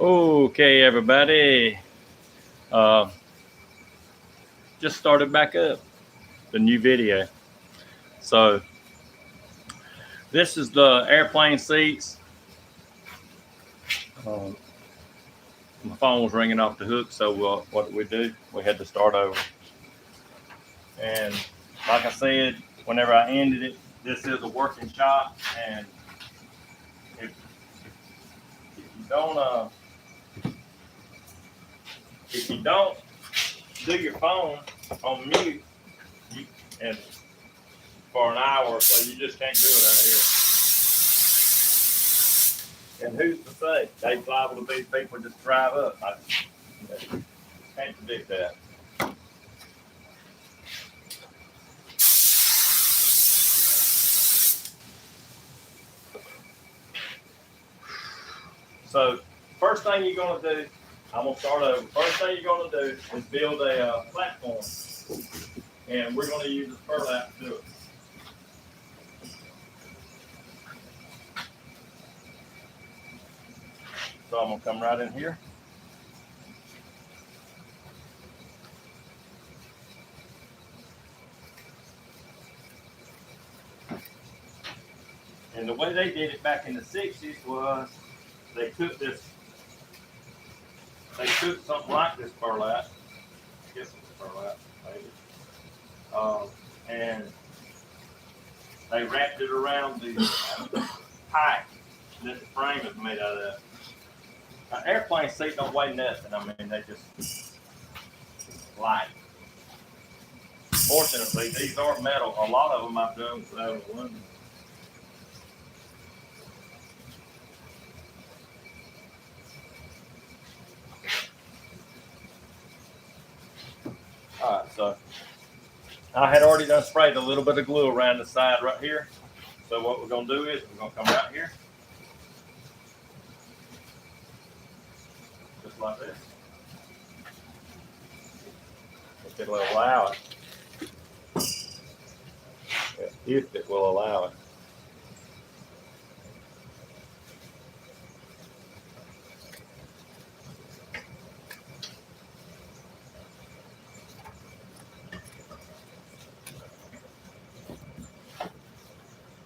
Okay, everybody. Uh, just started back up the new video. So this is the airplane seats. Um, my phone was ringing off the hook, so what did we do? We had to start over. And like I said, whenever I ended it, this is a working shot, and if you don't do your phone on mute, you, and for an hour or so, you just can't do it out here. And who's to say they're liable to be people just drive up? I can't predict that. So first thing you're gonna do, I'm gonna start over. First thing you're gonna do is build a platform, and we're gonna use a burlap to do it. So I'm gonna come right in here. And the way they did it back in the 60s was they took something like this burlap, I guess it's burlap, maybe, and they wrapped it around the pipe that the frame is made out of. An airplane seat don't weigh nothing. I mean, they just light. Fortunately, these are metal. A lot of them I've done without aluminum. All right, so I had already done sprayed a little bit of glue around the side right here. So what we're gonna do is we're gonna come right here, just like this. If it'll allow it. If it will allow it.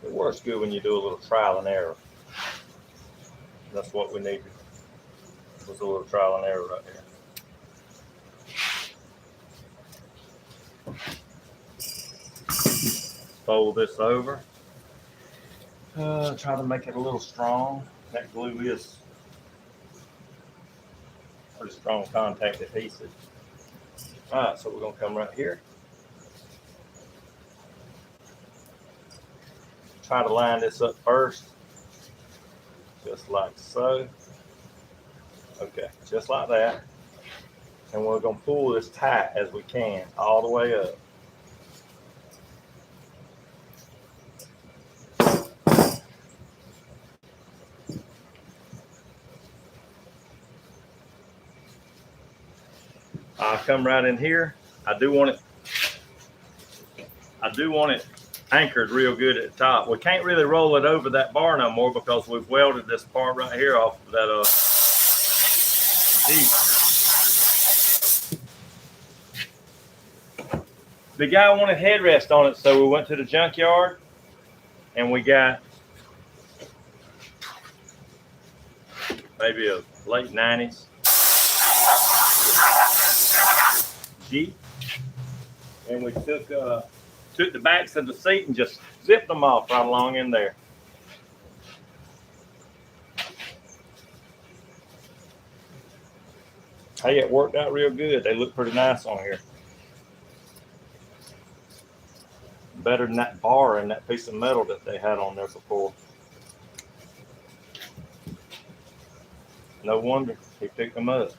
It works good when you do a little trial and error. That's what we needed. Was a little trial and error right here. Fold this over. Try to make it a little strong. That glue is pretty strong contact adhesive. All right, so we're gonna come right here. Try to line this up first, just like so. Okay, just like that. And we're gonna pull this tight as we can, all the way up. I'll come right in here. I do want it anchored real good at the top. We can't really roll it over that bar no more because we've welded this part right here off of that The guy wanted headrest on it, so we went to the junkyard and we got maybe a late 90s Jeep, and we took the backs of the seat and just zipped them off right along in there. Hey, it worked out real good. They look pretty nice on here. Better than that bar and that piece of metal that they had on there before. No wonder he picked them up.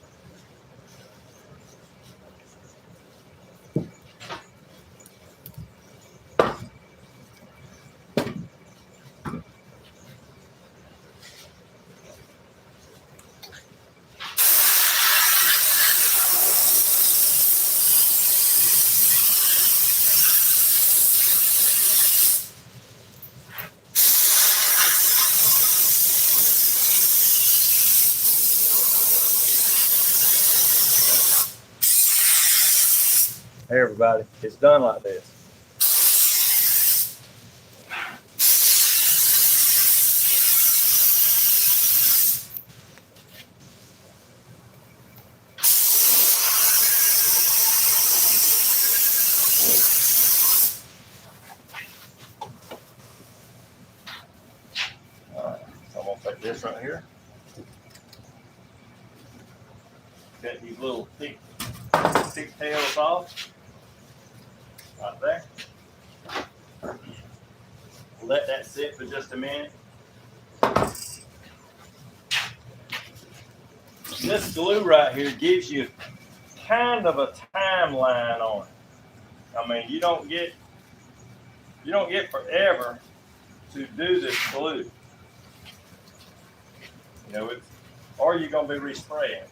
Hey everybody, it's done like this. Alright, so I'm gonna take this right here. Cut these little thick tails off. Right there. Let that sit for just a minute. This glue right here gives you kind of a timeline on it. I mean, you don't get forever to do this glue. You know, or you're gonna be respraying.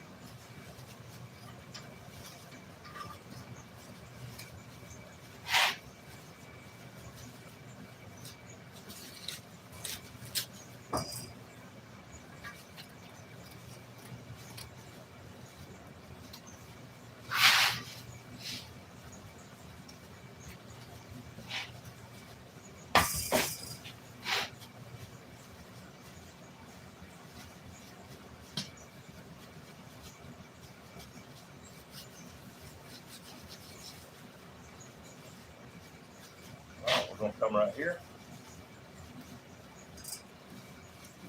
We're gonna come right here.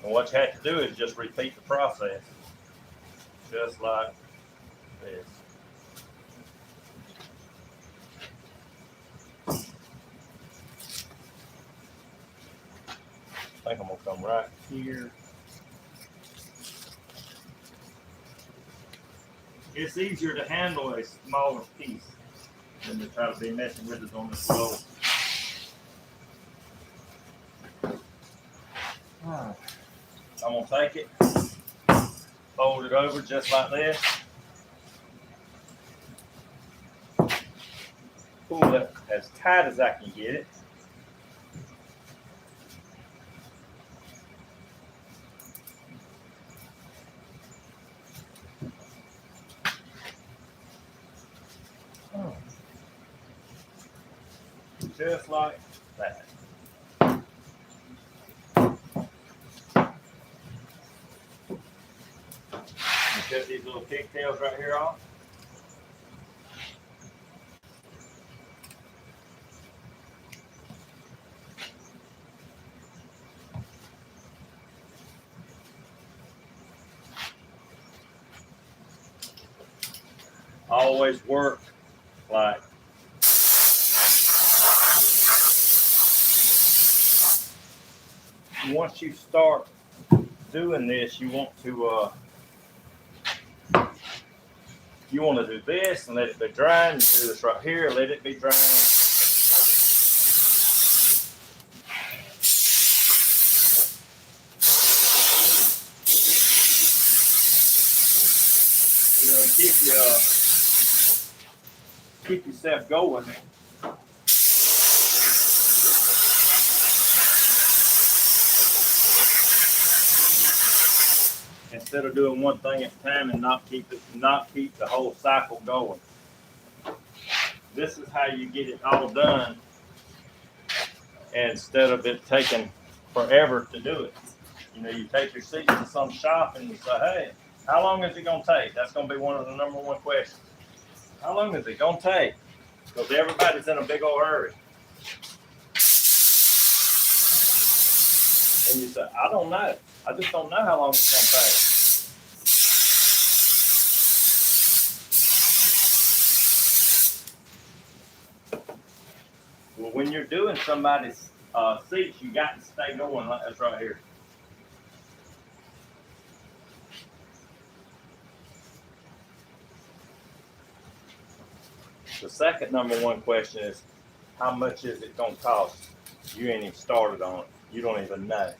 And what you have to do is just repeat the process. Just like this. I think I'm gonna come right here. It's easier to handle a smaller piece than to try to be messing with it on the floor. I'm gonna take it, fold it over just like this, pull it as tight as I can get it. Just like that. Cut these little pigtails right here off. Always work like once you start doing this, you want to do this and let it be dry. And do this right here, let it be dry. You know, keep yourself going. Instead of doing one thing at a time and not keep the whole cycle going. This is how you get it all done instead of it taking forever to do it. You know, you take your seat to some shop and you say, hey, how long is it going to take? That's going to be one of the number one questions. How long is it going to take? Because everybody's in a big old hurry. And you say, I don't know. I just don't know how long it's going to take. Well, when you're doing somebody's seats, you got to stay going like that's right here. The second number one question is, how much is it going to cost? You ain't even started on it. You don't even know.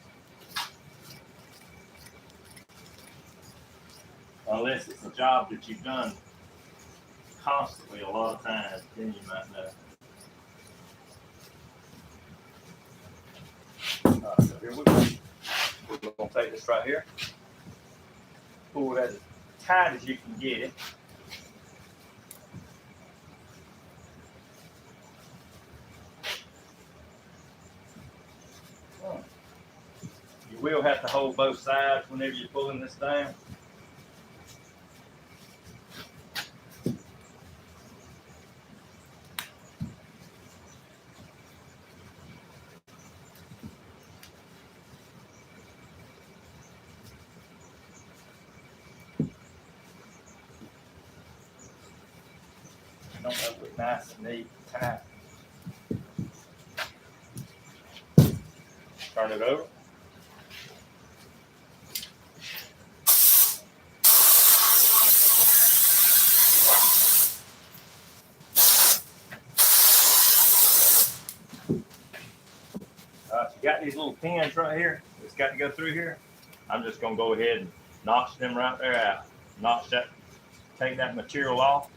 Unless it's a job that you've done constantly a lot of times, then you might know. So here we go. We're going to take this right here. Pull it as tight as you can get it. will have to hold both sides whenever you're pulling this down. Don't that look nice and neat and tight? Turn it over. You got these little pins right here. It's got to go through here. I'm just gonna go ahead and notch them right there out. Notch that, take that material off.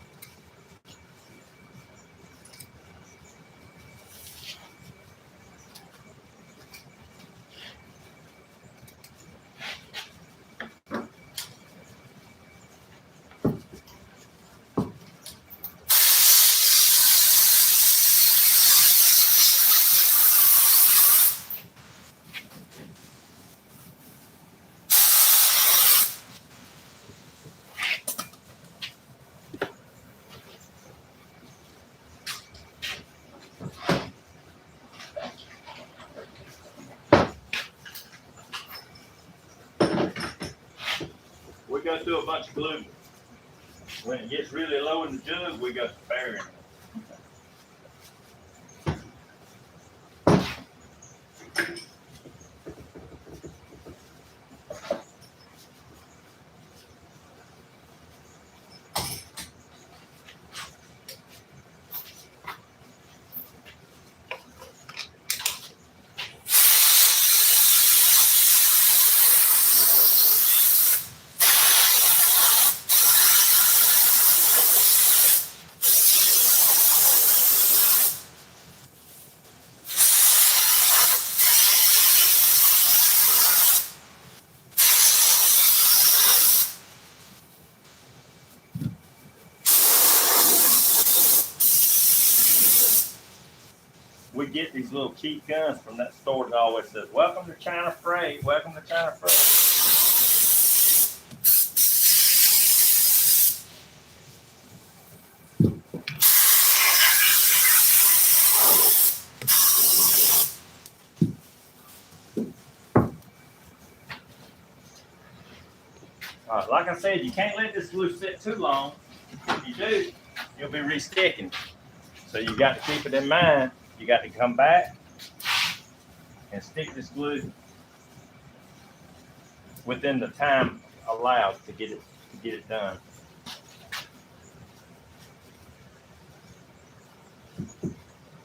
We go through a bunch of glue. When it gets really low in the jug, we got the bearing. We get these little cheap guns from that store that always says, "Welcome to China Freight, welcome to China Freight." All right, like I said, you can't let this glue sit too long. If you do, you'll be re-sticking. So you got to keep it in mind. You got to come back and stick this glue within the time allowed to get it done.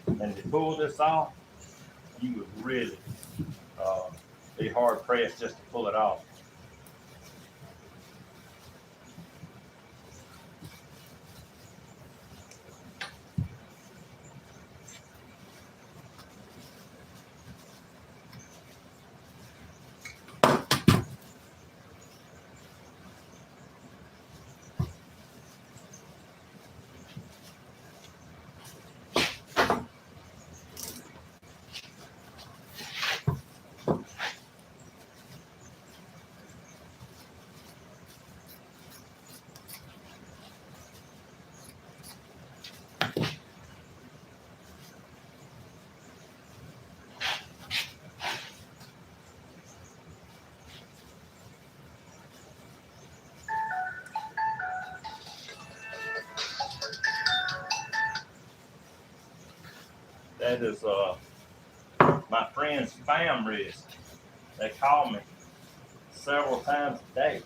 And to pull this off, you would really be hard pressed just to pull it off. That is my friend's spam wrist. They call me several times a day.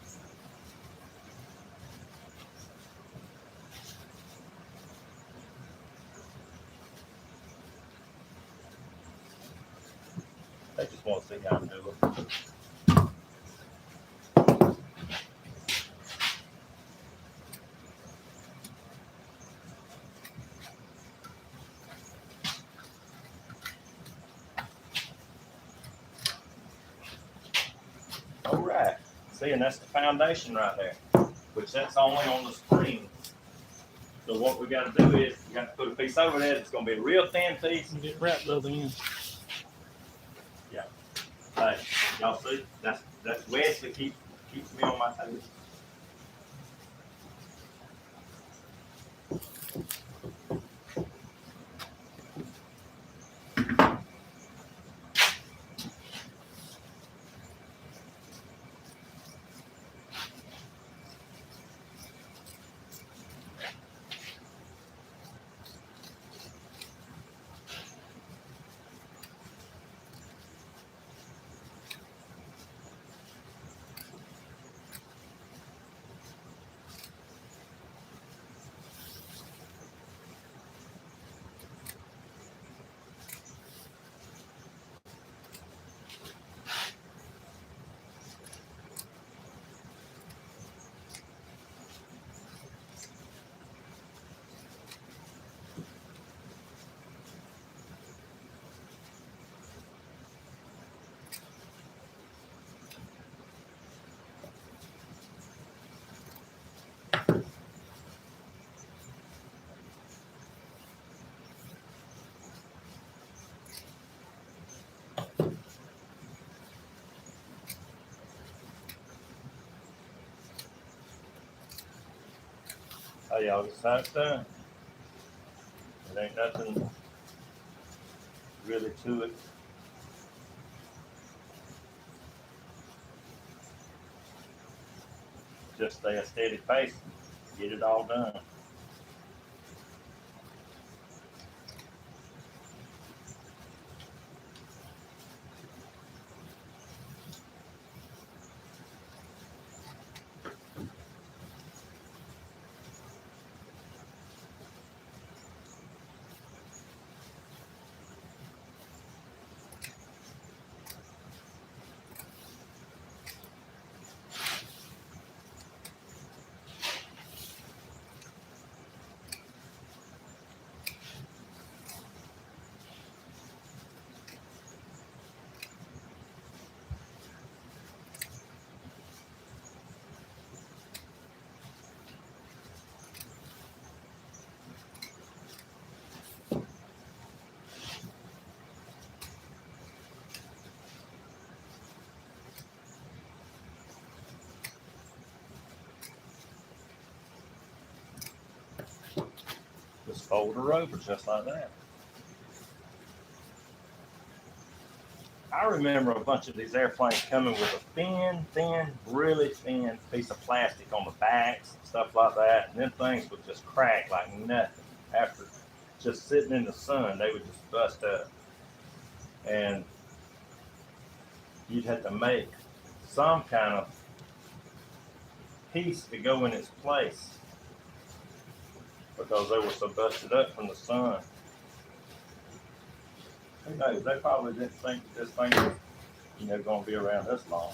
They just want to see how I'm doing. All right. See, and that's the foundation right there, which that's only on the spring. So what we got to do is we got to put a piece over there. It's going to be a real thin piece. And get wrapped up in. Hey, y'all Y'all see? That's Wesley keeps me on my toes. Oh, y'all just how it's done. It ain't nothing really to it. Just stay a steady pace, get it all done. Just fold her over just like that. I remember a bunch of these airplanes coming with a thin, really thin piece of plastic on the backs and stuff like that. And then things would just crack like nothing. After just sitting in the sun, they would just bust up. And you'd have to make some kind of piece to go in its place because they were so busted up from the sun. Who knows? They probably didn't think that this thing was, going to be around this long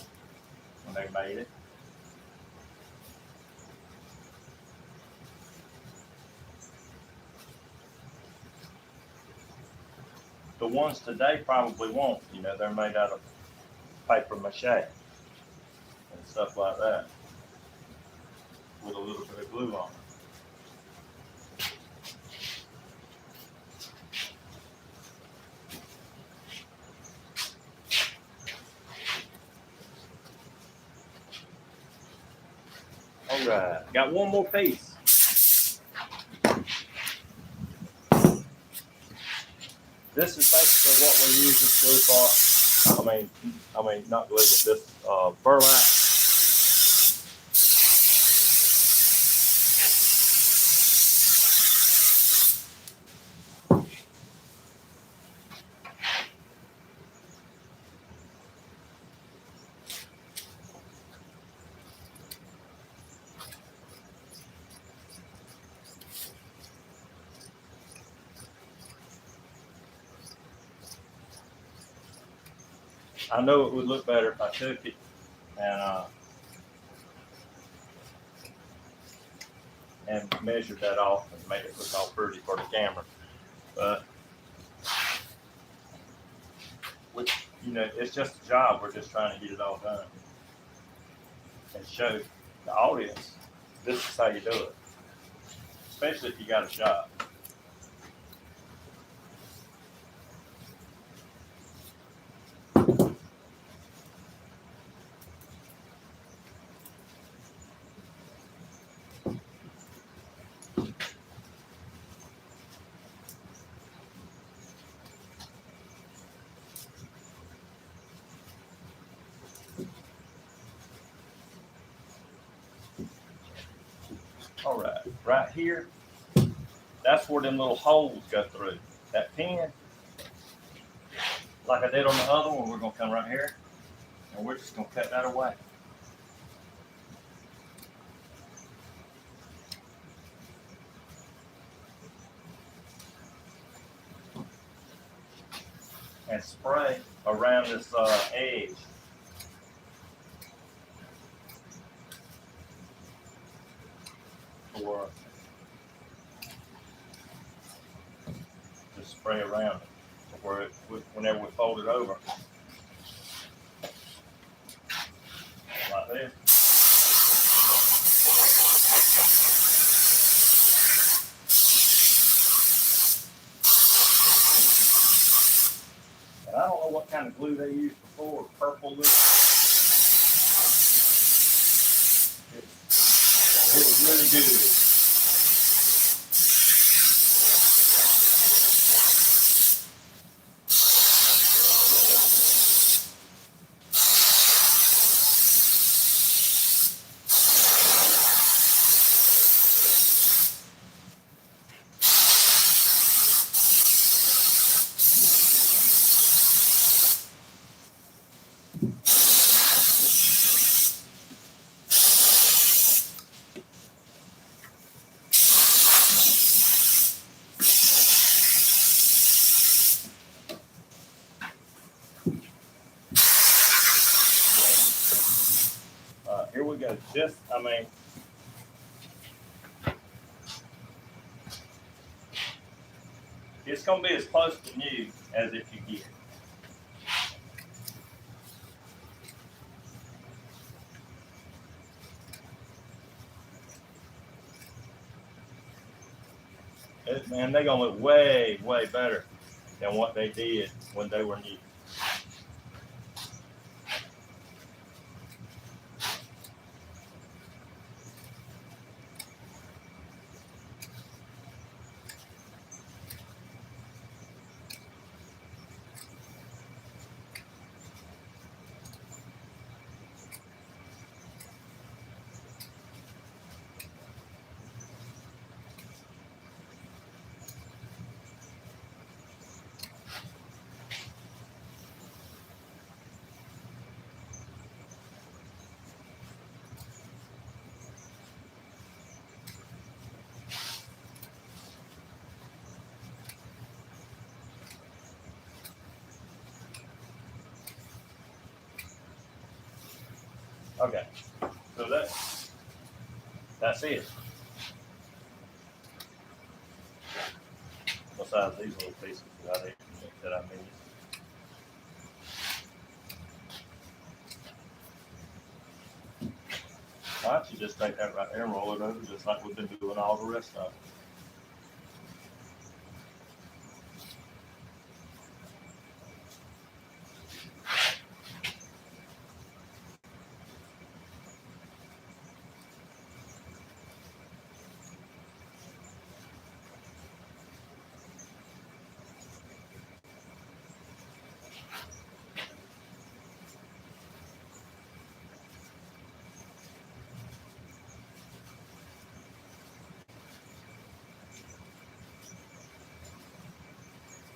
when they made it. The ones today probably won't. They're made out of paper mache and stuff like that with a little bit of glue on it. All right, got one more piece. This is basically what we use this glue for. I mean, not glue, but this burlap. I know it would look better if I took it and measured that off and made it look all pretty for the camera. But it's just a job. We're just trying to get it all done and show the audience this is how you do it, especially if you got a shop. All right, right here, that's where them little holes go through. That pin, like I did on the other one, we're gonna come right here, and we're just gonna cut that away. And spray around this edge. Or just spray around it where whenever we fold it over. Like this. And I don't know what kind of glue they used before, purple glue. It was really good. Here we go. It's going to be as close to new as if you get. Man, they're going to look way, way better than what they did when they were new. Okay, so that's it. Besides these little pieces that I made. Why don't you just take that right there and roll it over just like we've been doing all the rest of it.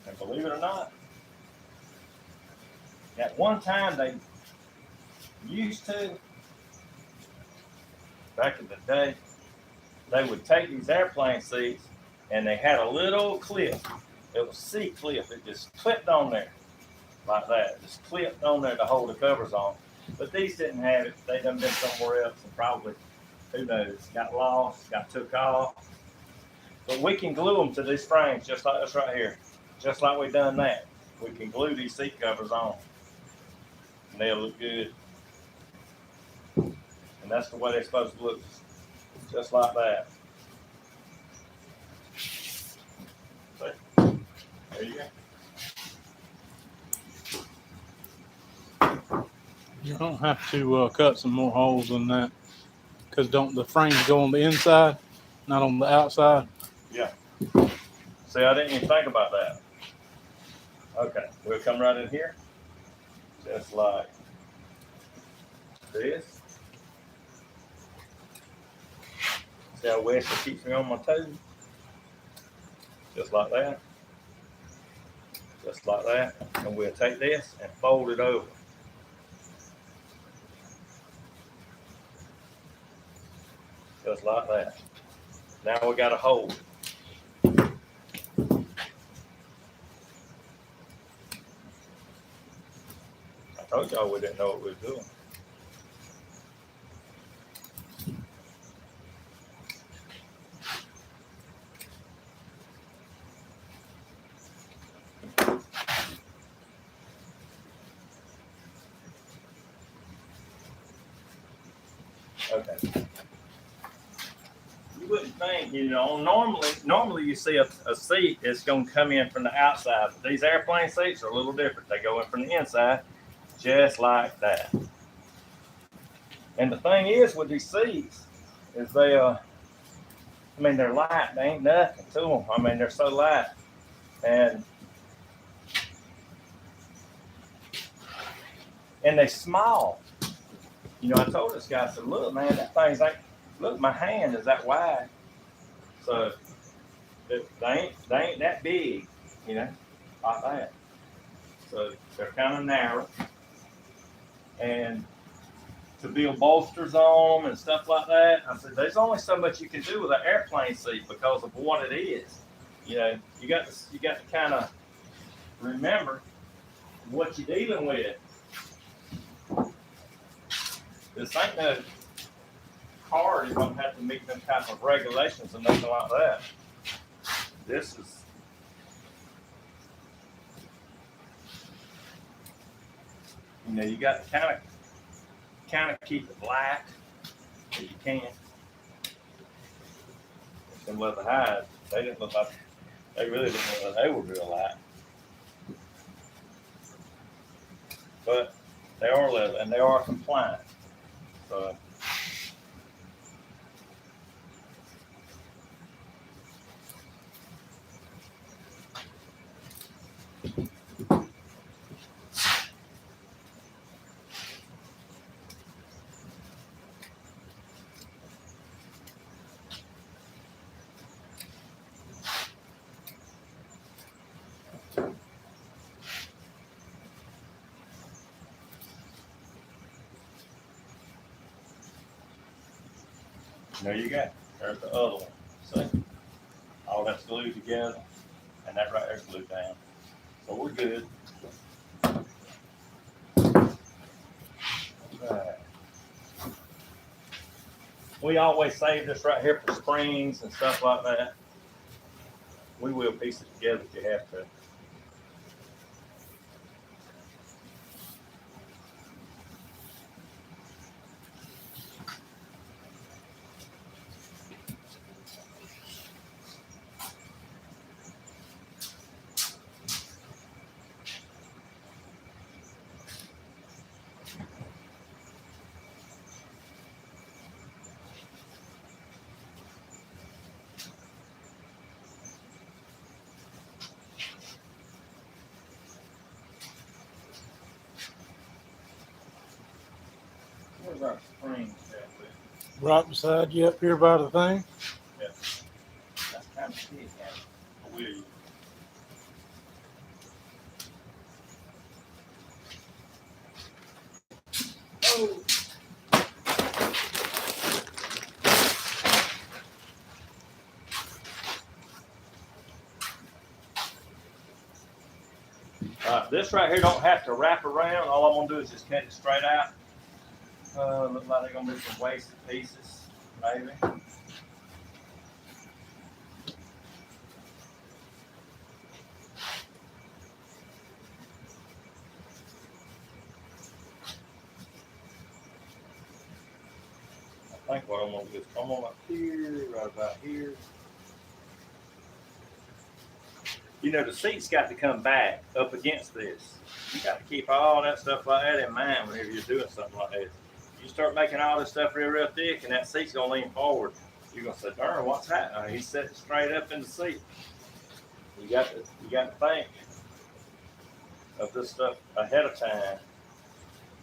And believe it or not, at one time they used to, back in the day, they would take these airplane seats and they had a little clip. It was seat clip. It just clipped on there like that. Just clipped on there to hold the covers on. But these didn't have it. They done been somewhere else and probably, who knows, got lost, got took off. But we can glue them to these frames just like this right here. Just like we done that. We can glue these seat covers on. And they'll look good. And that's the way they're supposed to look. Just like that. See? There you go. You don't have to cut some more holes than that, because don't the frames go on the inside, not on the outside? Yeah. See, I didn't even think about that. Okay, we'll come right in here, just like this. See how Wesley keeps me on my toes? Just like that. Just like that. And we'll take this and fold it over. Just like that. Now we got to hold it. I told y'all we didn't know what we were doing. Okay. You wouldn't think, normally you see a seat that's going to come in from the outside. But these airplane seats are a little different. They go in from the inside, just like that. And the thing is with these seats is they're light. They ain't nothing to them. I mean, they're so light. And they're small. You know, I told this guy, I said, look, man, that thing's like, look, my hand is that wide. So they ain't that big, you know, like that. So they're kind of narrow. And to build bolsters on them and stuff like that, I said, there's only so much you can do with an airplane seat because of what it is. You know, you got to kind of remember what you're dealing with. This ain't no car. You don't have to meet them type of regulations and nothing like that. This is you got to kind of keep it light if you can. Them leather hides, they didn't look like they really didn't look like they were real light. But they are leather and they are compliant. So there you go. There's the other one. See? All that's glued together, and that right there's glued down. So we're good. Right. We always save this right here for springs and stuff like that. We will piece it together if you have to. Where's our springs at? Right beside you up here by the thing. Yeah. That's kind of big, weird. Oh. This right here don't have to wrap around. All I'm gonna do is just cut it straight out. Look like they're gonna be some wasted pieces, maybe. I think what I'm gonna do is come on up here, right about here. You know, the seat's got to come back up against this. You got to keep all that stuff like that in mind whenever you're doing something like this. You start making all this stuff real thick, and that seat's gonna lean forward. You're gonna say, "Darn, what's happening?" He's sitting straight up in the seat. You got to think of this stuff ahead of time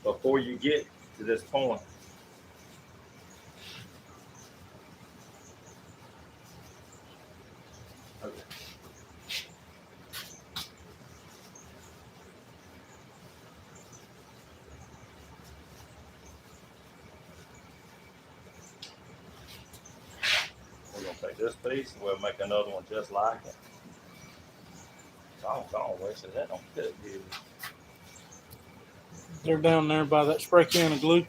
before you get to this point. make this piece, and we'll make another one just like it. Gone, Wesley. That don't cut good. They're down there by that spray can of glue.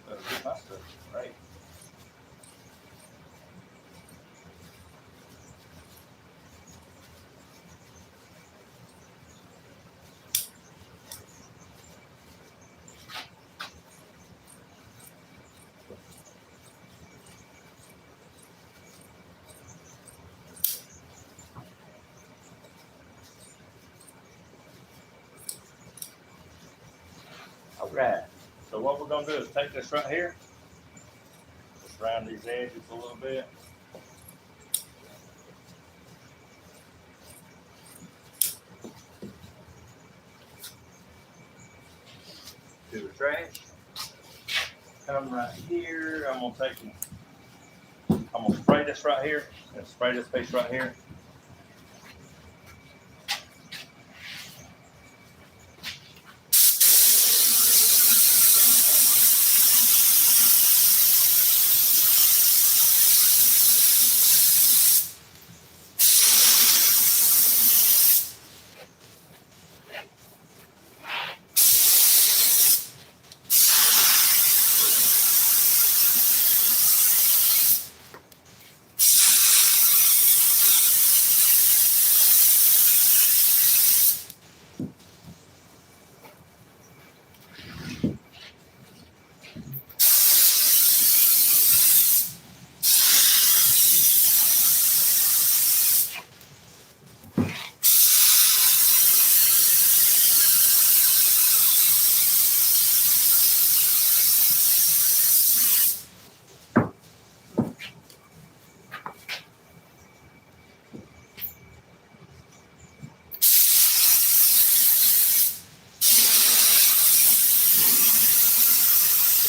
Better get my stuff right. All right. So what we're gonna do is take this right here, just round these edges a little bit. To the trash. Come right here. I'm gonna spray this right here and spray this piece right here.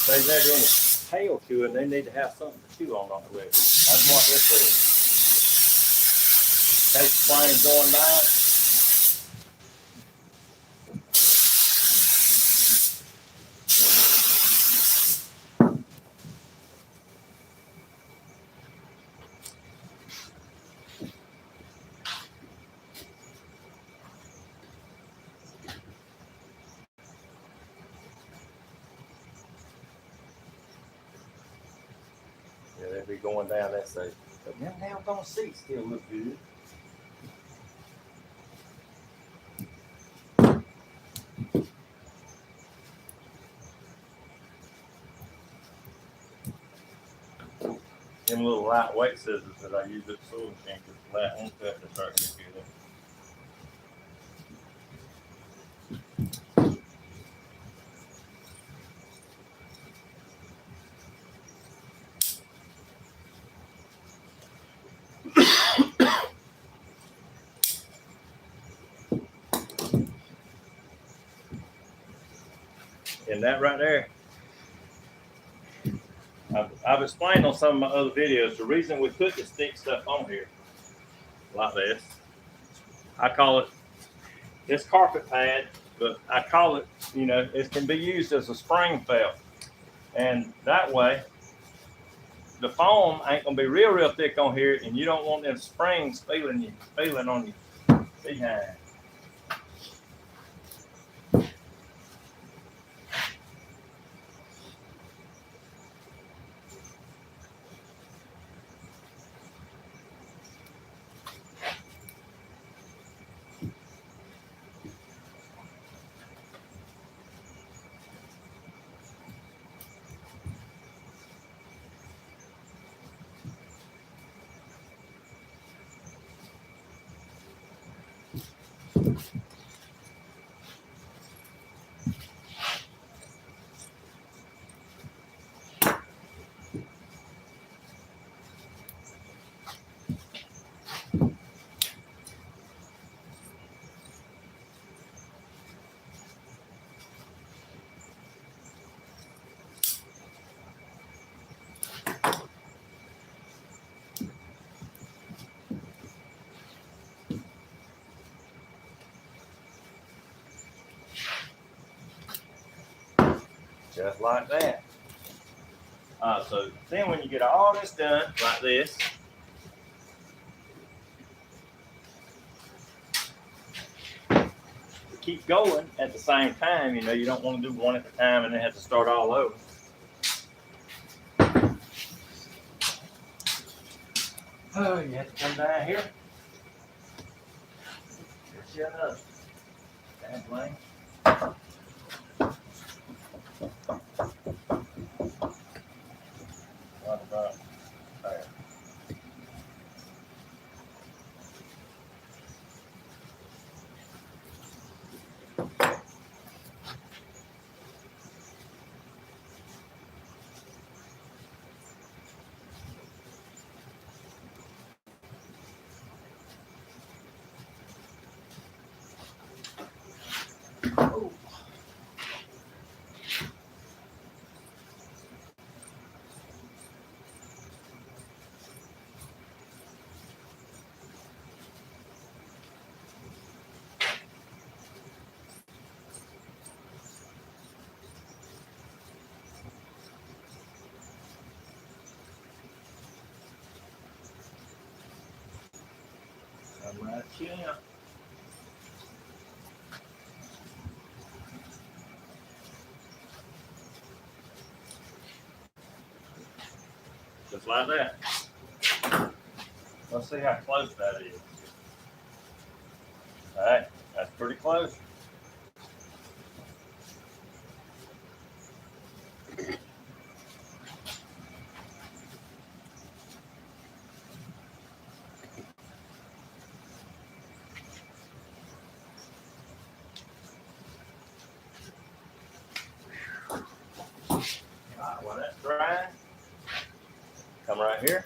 If they've had any tail to it, they need to have something to chew on it with. That's what this is. Case plane's going by. Yeah, they'll be going down that side. But now down on the seat still look good. Them little lightweight scissors that I use at the sewing machine, because that won't cut the turkey good. And that right there, I've explained on some of my other videos, the reason we put the stick stuff on here, like this, I call it, it's carpet pad, but I call it, it can be used as a spring felt. And that way, the foam ain't gonna be real thick on here, and you don't want them springs feeling on you behind. Just like that. So then when you get all this done like this, keep going at the same time. You know, you don't want to do one at a time and then have to start all over. Oh, you have to come down here. Shut up. Bad lane. What about there? Oh. Come right here. Just like that. Let's see how close that is. All right, that's pretty close. All right, when that's dry, come right here.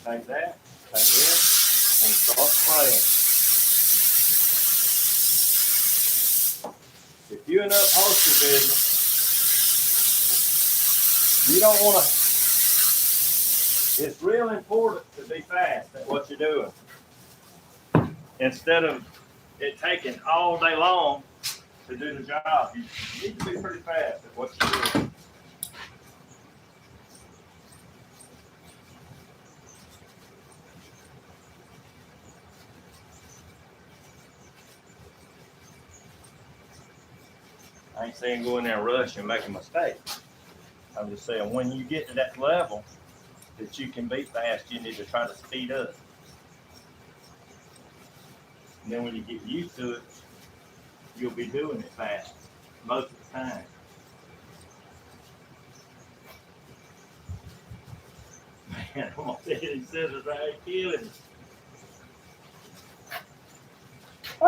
Take that, take this, and start spraying. If you're in upholstery business, you don't want to. It's real important to be fast at what you're doing. Instead of it taking all day long to do the job, you need to be pretty fast at what you're doing. I ain't saying go in there and rush and make a mistake. I'm just saying when you get to that level that you can be fast, you need to try to speed up. And then when you get used to it, you'll be doing it fast most of the time. Man, I'm gonna say these scissors right killing me. Ah!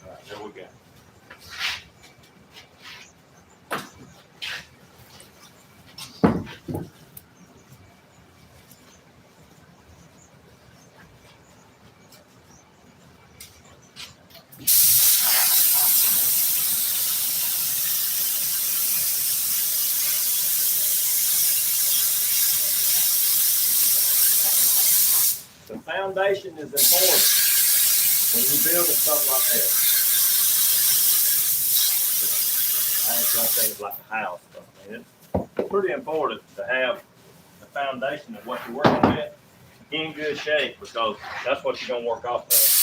All right, there we go. The foundation is important when you're building something like that. I ain't gonna say it's like a house, but I mean, it's pretty important to have the foundation of what you're working with in good shape because that's what you're gonna work off of.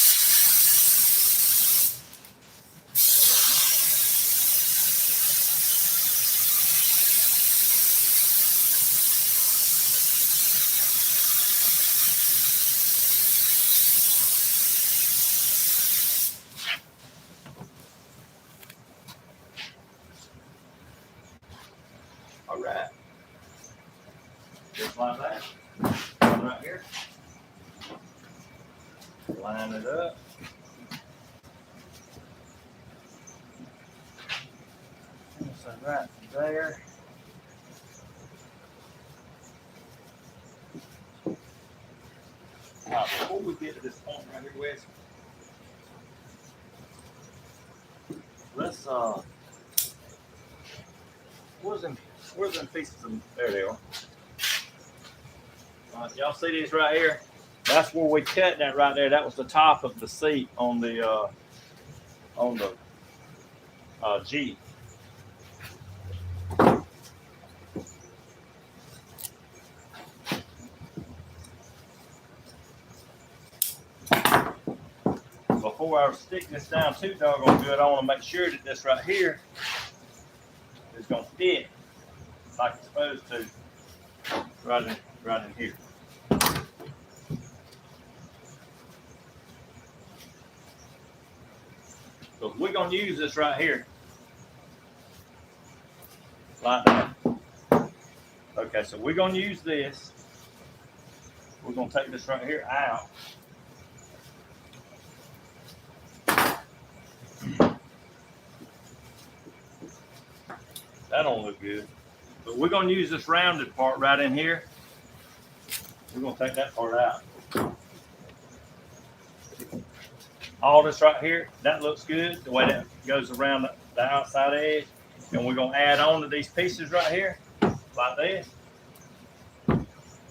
All right. Just like that. Come right here. Line it up. So right there. Now, before we get to this point right here, Wes, let's where's them pieces of, there they are. Y'all see these right here? That's where we cut that right there. That was the top of the seat on the Jeep. Before I stick this down too doggone good, I want to make sure that this right here is going to fit like it's supposed to right in here. So we're going to use this right here like that. Okay, so we're going to use this. We're going to take this right here out. That don't look good. But we're going to use this rounded part right in here. We're going to take that part out. All this right here, that looks good, the way that goes around the outside edge. And we're going to add on to these pieces right here, like this.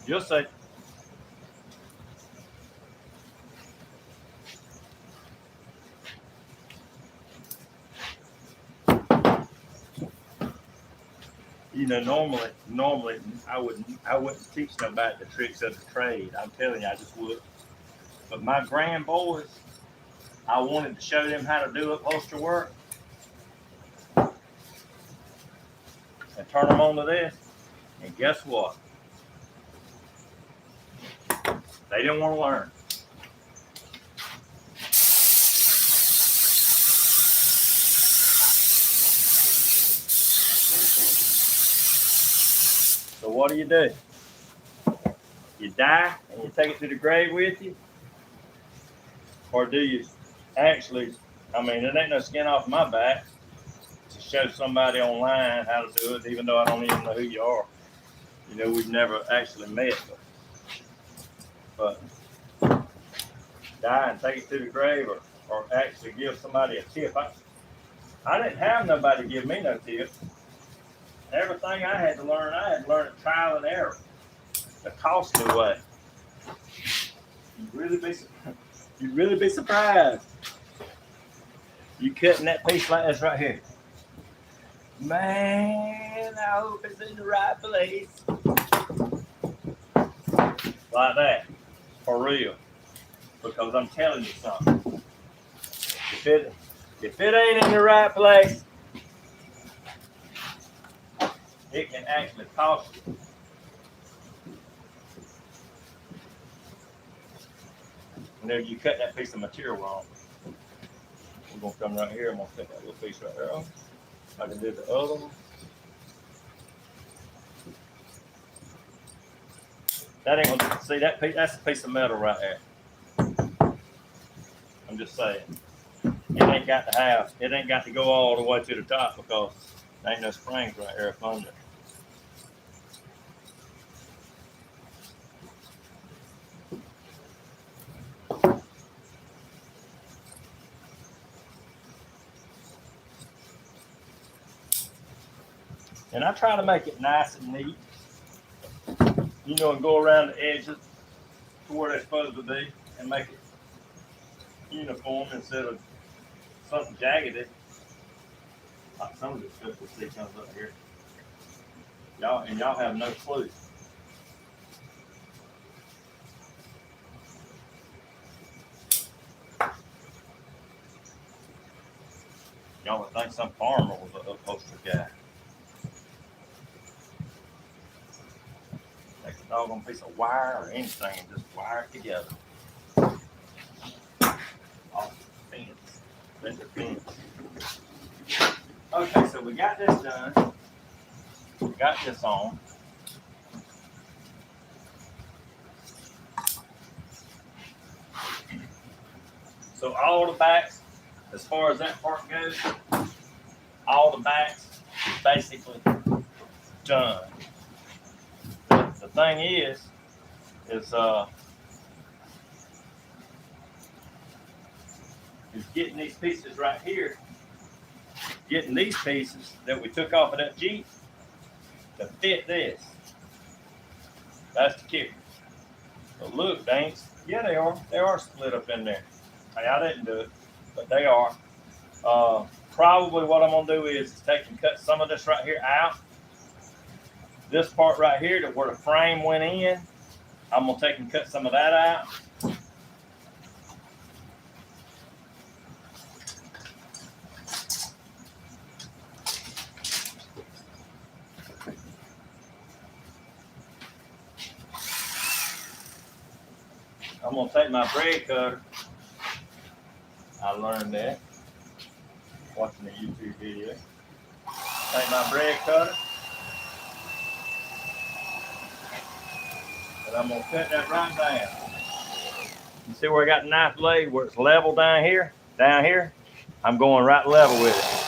You'll see. You know, normally I wouldn't teach nobody the tricks of the trade. I'm telling you, I just would. But my grand boys, I wanted to show them how to do upholstery work and turn them on to this. And guess what? They didn't want to learn. So what do? You die and you take it to the grave with you? Or do you actually, I mean, it ain't no skin off my back to show somebody online how to do it, even though I don't even know who you are. You know, we've never actually met. But die and take it to the grave, or actually give somebody a tip. I didn't have nobody give me no tip. Everything I had to learn it trial and error, the costly way. You'd really be surprised. You cutting that piece like this right here. Man, I hope it's in the right place. Like that, for real. Because I'm telling you something. If it ain't in the right place, it can actually cost you. Whenever you cut that piece of material wrong, we're going to come right here. I'm going to cut that little piece right there off. Like I did the other one. That ain't going to see that piece. That's a piece of metal right there. I'm just saying. It ain't got to go all the way to the top because there ain't no springs right here up under. And I try to make it nice and neat, you know, and go around the edges to where they're supposed to be and make it uniform instead of something jagged. Like some of this stuff we see comes up here. Y'all have no clue. Y'all would think some farmer was an upholstery guy. Take a doggone piece of wire or anything and just wire it together. Off the fence. Fender fence. Okay, so we got this done. got this on. So all the backs, as far as that part goes, all the backs is basically done. The thing is getting these pieces right here, getting these pieces that we took off of that Jeep to fit this. That's the kicker. But look, Danks, yeah, they are. They are split up in there. Hey, I didn't do it, but they are. Probably what I'm gonna do is take and cut some of this right here out. This part right here, to where the frame went in, I'm gonna take and cut some of that out. I'm gonna take my braid cutter. I learned that watching a YouTube video. Take my braid cutter, and I'm gonna cut that right down. You see where I got the knife blade, where it's level down here? Down here, I'm going right level with it.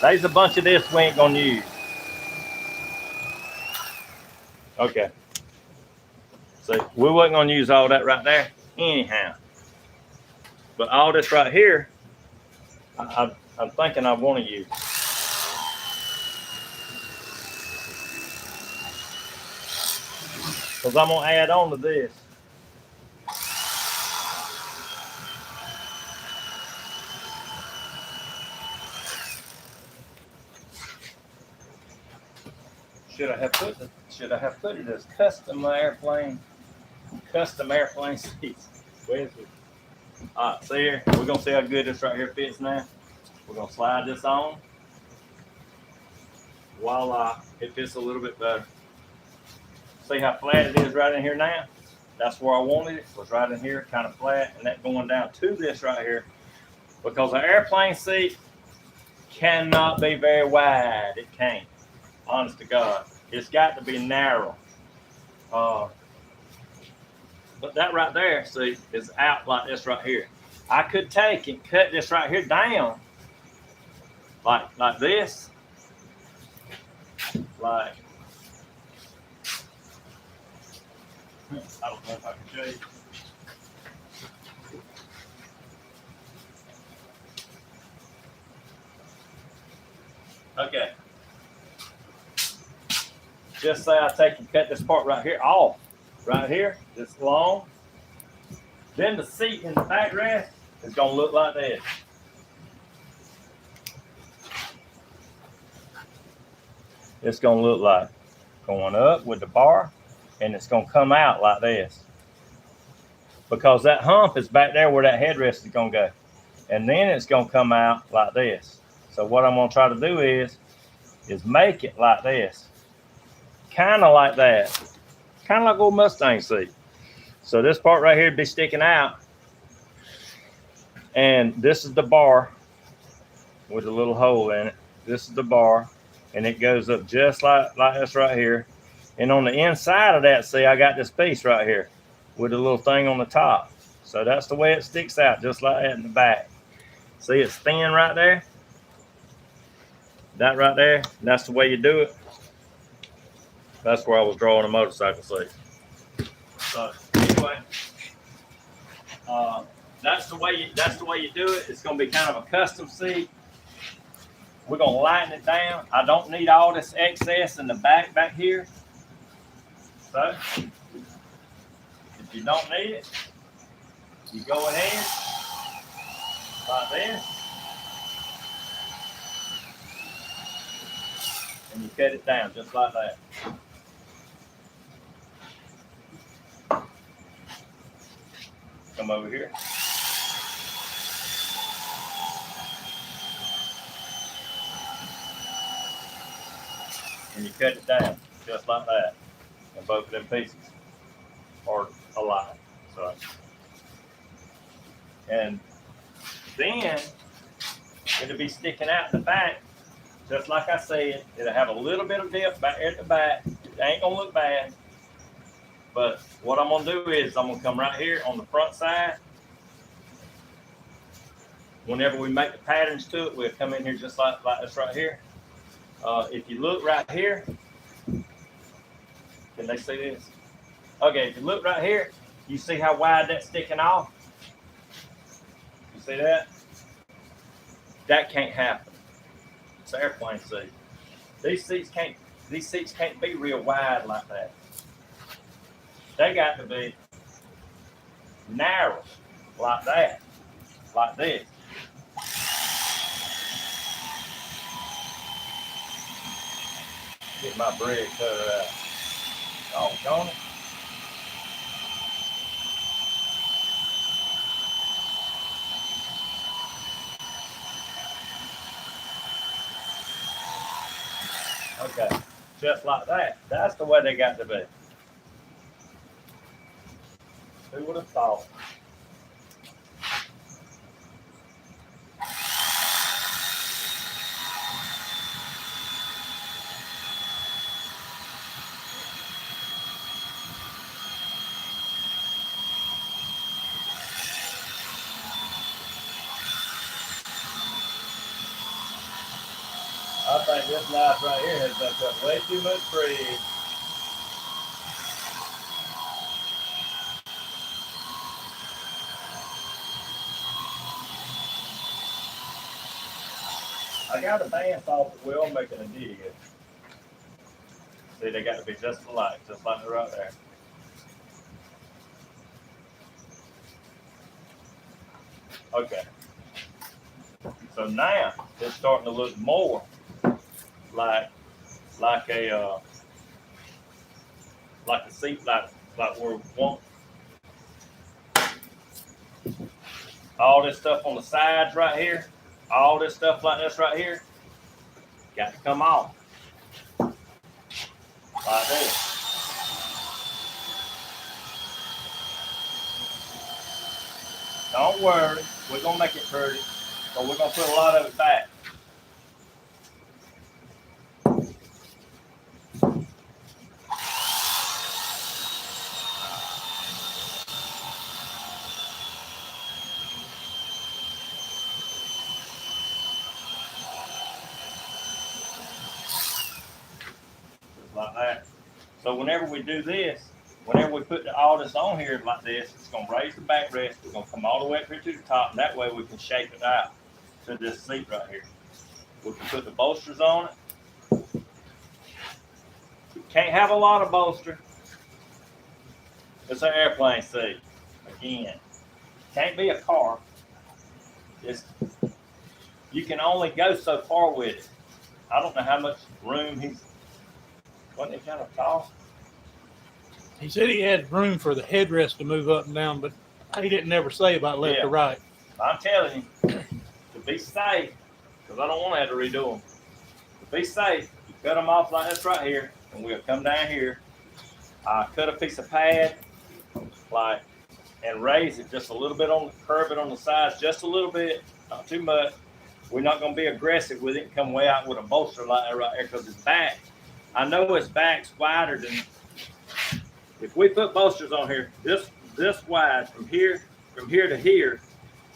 There's a bunch of this we ain't gonna use. Okay. So we wasn't gonna use all that right there anyhow. But all this right here, I'm thinking I want to use. Because I'm gonna add on to this. Should I have put it as custom airplane seats? Where's it? All right, see here. We're gonna see how good this right here fits now. We're gonna slide this on. Voila, it fits a little bit better. See how flat it is right in here now? That's where I wanted it, was right in here, kind of flat, and that going down to this right here. Because an airplane seat cannot be very wide. It can't. Honest to God. It's got to be narrow. But that right there, see, is out like this right here. I could take and cut this right here down like this. Like, I don't know if I can show you. Okay. Just say I take and cut this part right here off. Right here, this long. Then the seat in the backrest is gonna look like this. It's gonna look like going up with the bar, and it's gonna come out like this. Because that hump is back there where that headrest is gonna go. And then it's gonna come out like this. So what I'm gonna try to do is make it like this. Kind of like that. Kind of like old Mustang seat. So this part right here would be sticking out. And this is the bar with a little hole in it. This is the bar. And it goes up just like this right here. And on the inside of that, see, I got this piece right here with a little thing on the top. So that's the way it sticks out, just like that in the back. See, it's thin right there. That right there, that's the way you do it. That's where I was drawing a motorcycle seat. So anyway, that's the way you do it. It's gonna be kind of a custom seat. We're gonna lighten it down. I don't need all this excess in the back here. So if you don't need it, you go ahead like this, and you cut it down just like that. Come over here. And you cut it down just like that. And both of them pieces are aligned. So, and Then it'll be sticking out the back, just like I said. It'll have a little bit of dip back at the back. It ain't gonna look bad. But what I'm gonna do is I'm gonna come right here on the front side. Whenever we make the patterns to it, we'll come in here just like this right here. If you look right here, can they see this? Okay, if you look right here, you see how wide that's sticking off? You see that? That can't happen. It's an airplane seat. These seats can't be real wide like that. They got to be narrow like that, like this. Get my bread cutter out. Oh, don't it? Okay, just like that. That's the way they got to be. Who would have thought? I think this knife right here has done cut way too much bread. I got a bandsaw at the wheel making a dig. See, they got to be just alike, just like they're right there. Okay. So now it's starting to look more like a seat like we're wanting. All this stuff on the sides right here, all this stuff like this right here, got to come off like this. Don't worry, we're gonna make it pretty, but we're gonna put a lot of it back. Like that. So whenever we do this, whenever we put all this on here like this, it's going to raise the backrest. We're going to come all the way up here to the top, and that way we can shape it out to this seat right here. We can put the bolsters on it. Can't have a lot of bolster. It's an airplane seat. Again, can't be a car. You can only go so far with it. I don't know how much room wasn't he kind of tall? He said he had room for the headrest to move up and down, but he didn't ever say about left or right. I'm telling you, to be safe, because I don't want to have to redo them. To be safe, you cut them off like this right here, and we'll come down here. I cut a piece of pad, and raise it just a little bit curve it on the sides, just a little bit, not too much. We're not going to be aggressive with it and come way out with a bolster like that right there, because it's back. I know his back's wider than. If we put bolsters on here, this wide from here to here,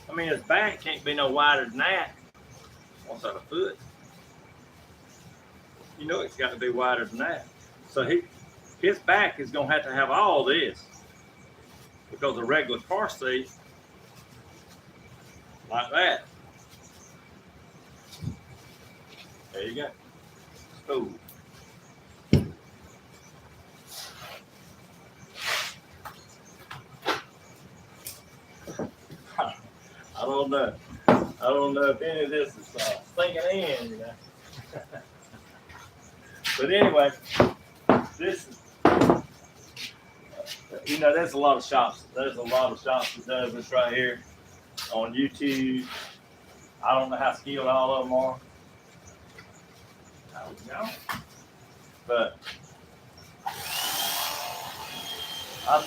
I mean his back can't be no wider than that. What's that, a foot? You know it's got to be wider than that. So his back is gonna have to have all this, because a regular car seat like that. There you go. Smooth. I don't know if any of this is sinking in, you know. But anyway, this is, there's a lot of shops. There's a lot of shops that does this right here on YouTube. I don't know how skilled all of them are. I don't know. But I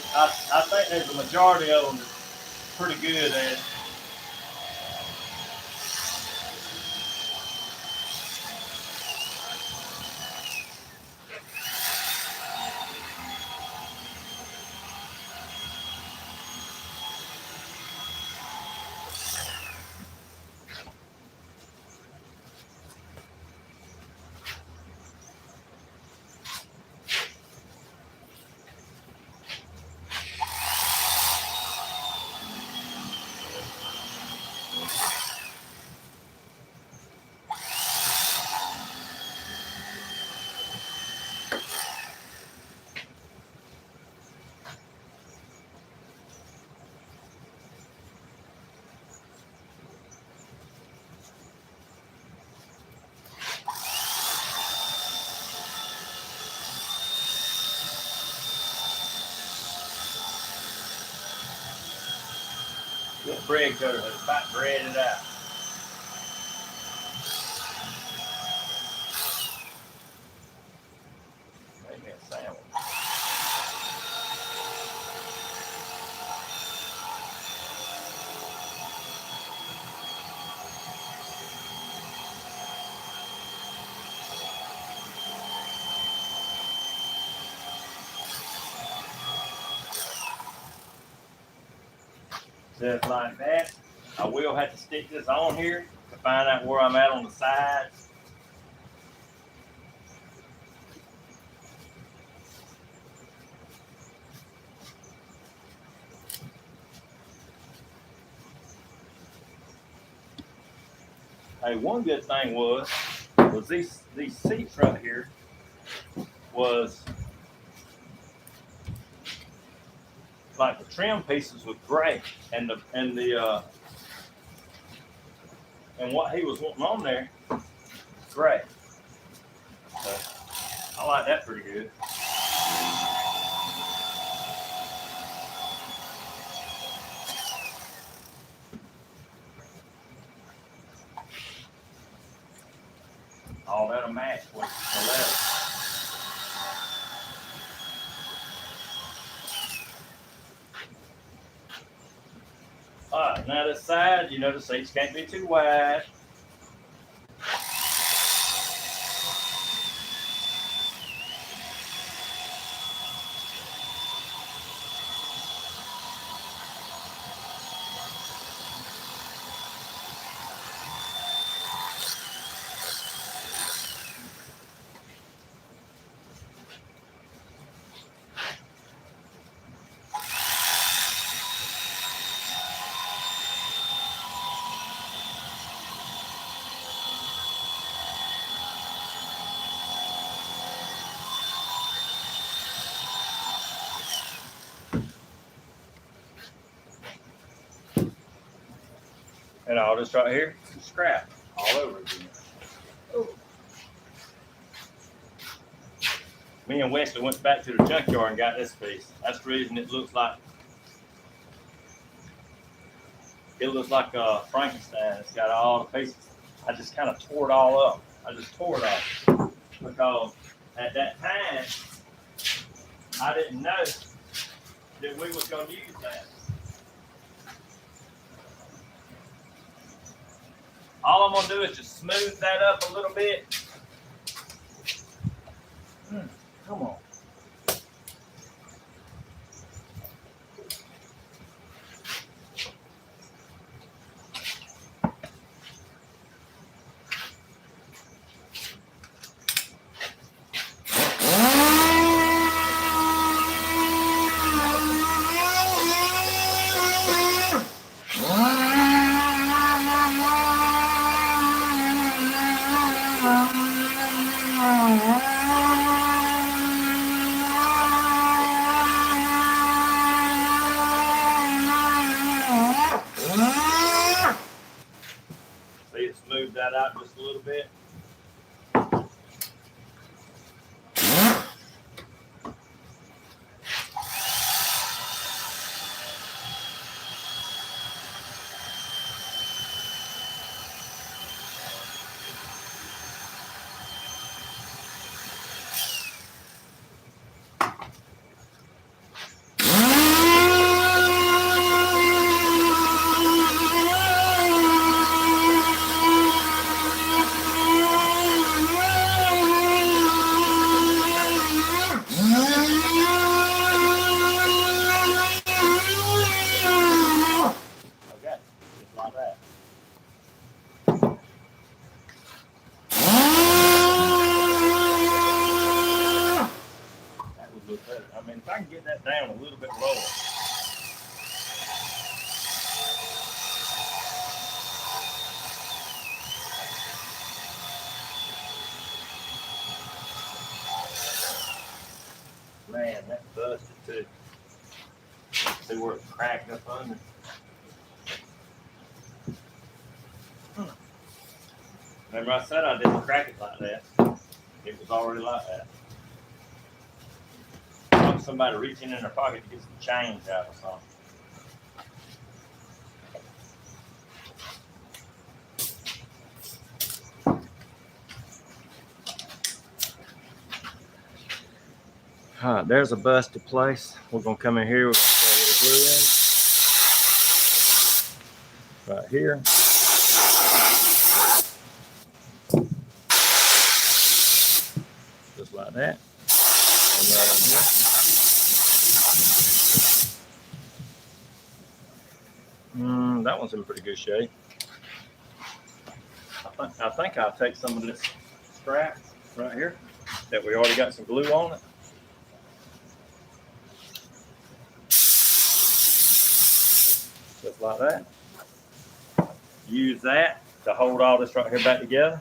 think there's a majority of them that's pretty good at This bread cutter has about bread it out. Make me a sandwich. Just like that. I will have to stick this on here to find out where I'm at on the sides. Hey, one good thing was these seats right here was like the trim pieces was gray, and what he was wanting on there was gray. So I like that pretty good. All that'll match with the leather. All right, now this side, you know the seats can't be too wide. And all this right here, scrap all over again. Ooh. Me and Wesley went back to the junkyard and got this piece. That's the reason it looks like Frankenstein. It's got all the pieces. I just kind of tore it all up. I just tore it off because at that time I didn't know that we was going to use that. All I'm gonna do is just smooth that up a little bit. Come on. See it smooth that out just a little bit. Okay, just like that. That would look better. I mean, if I can get that down a little bit lower. Man, that's busted too. See where it's cracked up under. Remember I said I didn't crack it like that. It was already like that. Like somebody reaching in their pocket to get some change out or something. All right, there's a busted place. We're gonna come in here. We're gonna put a little glue in right here. Just like that. And right in here. That one's in pretty good shape. I think I'll take some of this scrap right here that we already got some glue on it. Just like that. Use that to hold all this right here back together.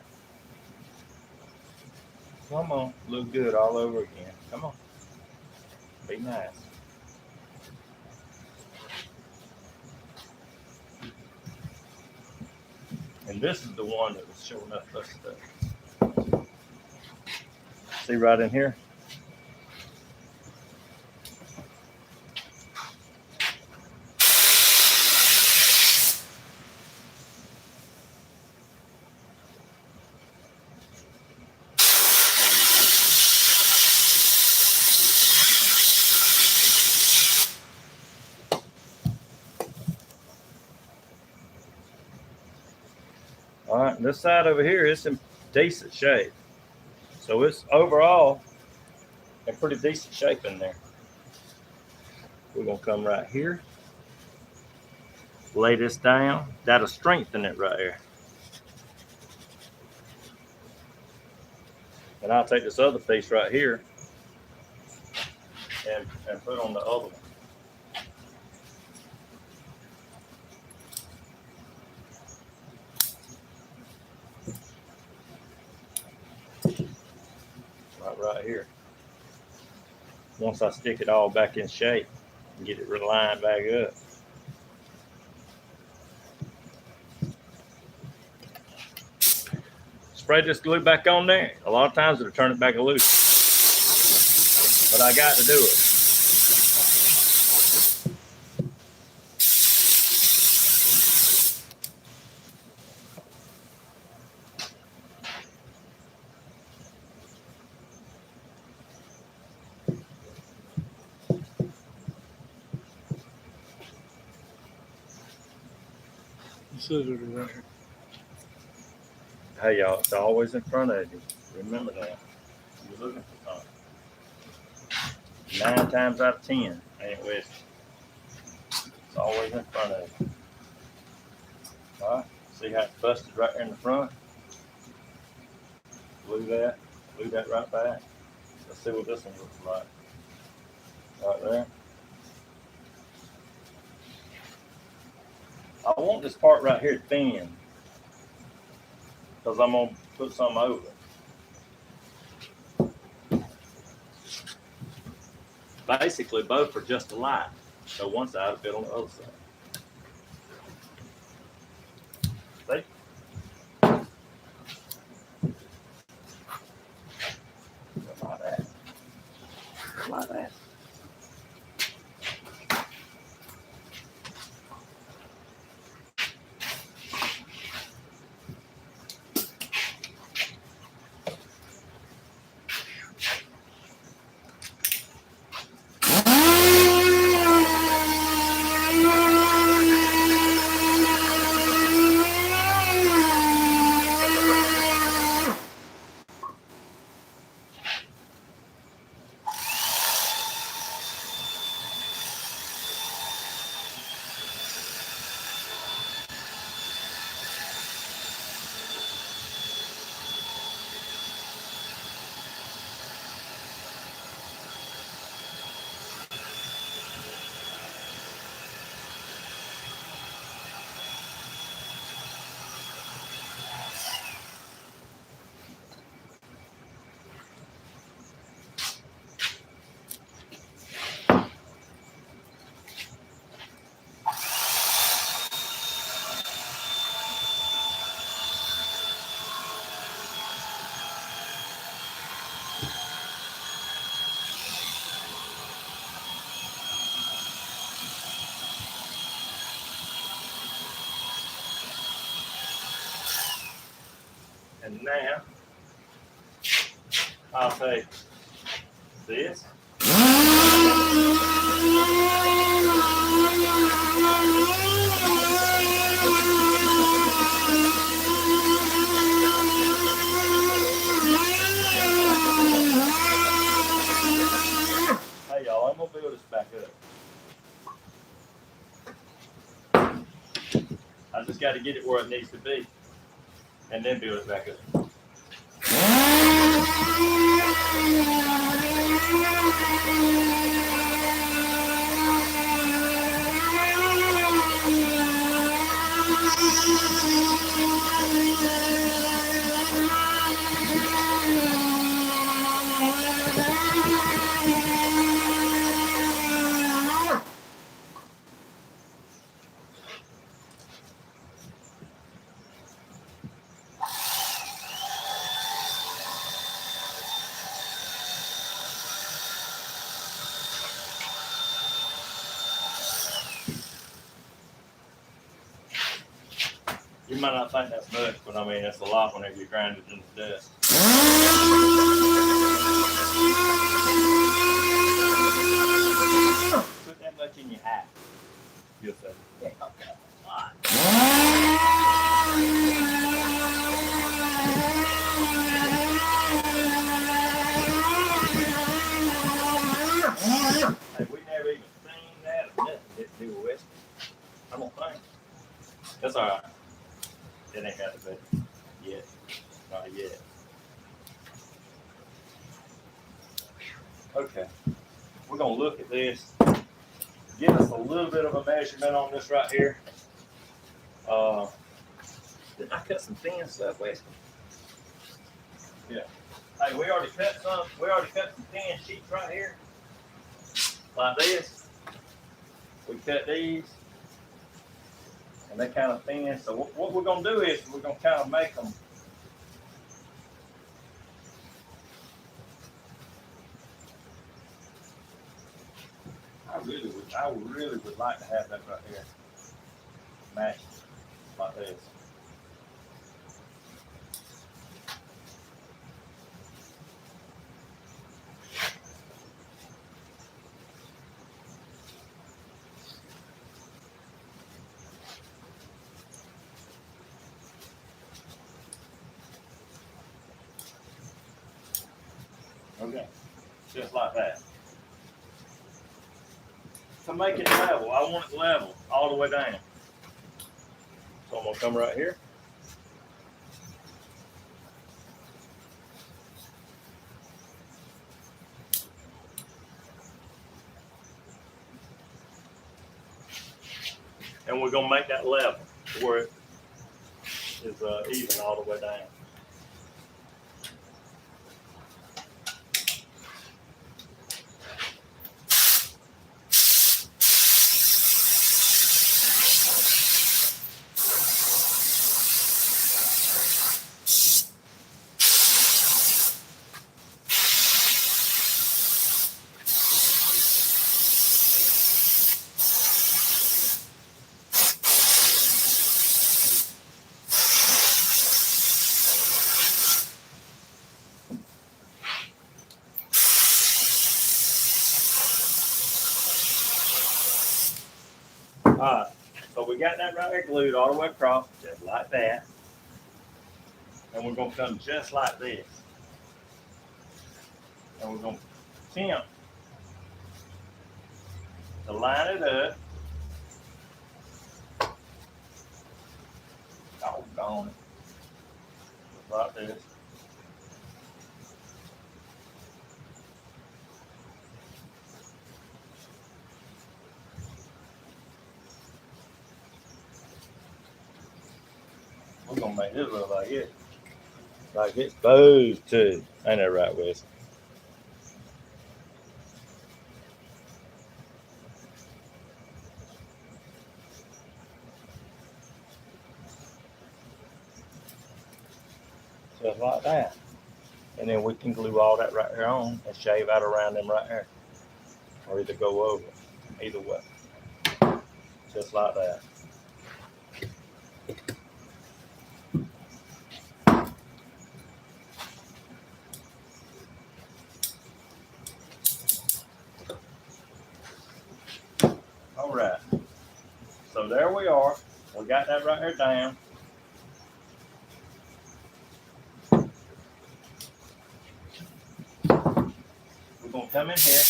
Come on, look good all over again. Come on. Be nice. And this is the one that was showing us this stuff. See right in here? All right, this side over here is in decent shape. So it's overall in pretty decent shape in there. We're gonna come right here, lay this down. That'll strengthen it right here. And I'll take this other piece right here and put on the other one. Right here. Once I stick it all back in shape and get it lined back up. Spray this glue back on there. A lot of times it'll turn it back loose. But I got to do it. Scissors right here. Hey y'all, it's always in front of you. Remember that. You're looking for something. 9 times out of 10, ain't with you. It's always in front of you. All right, see how it's busted right there in the front? Glue that right back. Let's see what this one looks like. Right there. I want this part right here thin because I'm going to put something over it. Basically, both are just alike. So one side will fit on the other side. See? Like that. Like that. And now, I'll take this Hey y'all, I'm gonna build this back up. I just got to get it where it needs to be, and then build it back up. You might not think that's much, but I mean, it's a lot whenever you grind it into dust. Put that much in your hat. You'll say, yeah, okay, a lot. Hey, we never even seen that or nothing to do with whiskey. I don't think. That's all right. It ain't got to be yet. Not yet. Okay. We're going to look at this. Give us a little bit of a measurement on this right here. Didn't I cut some thin stuff, Wesley? Yeah. Hey, we already cut some thin sheets right here. Like this. We cut these. And they're kind of thin. So what we're going to do is we're going to kind of make them. I really would like to have that right here. Match like this. Okay, just like that. To make it level, I want it level all the way down. So I'm gonna come right here. And we're gonna make that level to where it is even all the way down. Alright, so we got that right there glued all the way across, just like that. And we're gonna come just like this. And we're gonna attempt to line it up. Doggone it. Just like this. We're gonna make this look like it. Like it's supposed to. Ain't that right, Wes? Just like that. And then we can glue all that right here on and shave out around them right here. Or either go over. Either way. Just like that. we are. We got that right there down. We're gonna come in here.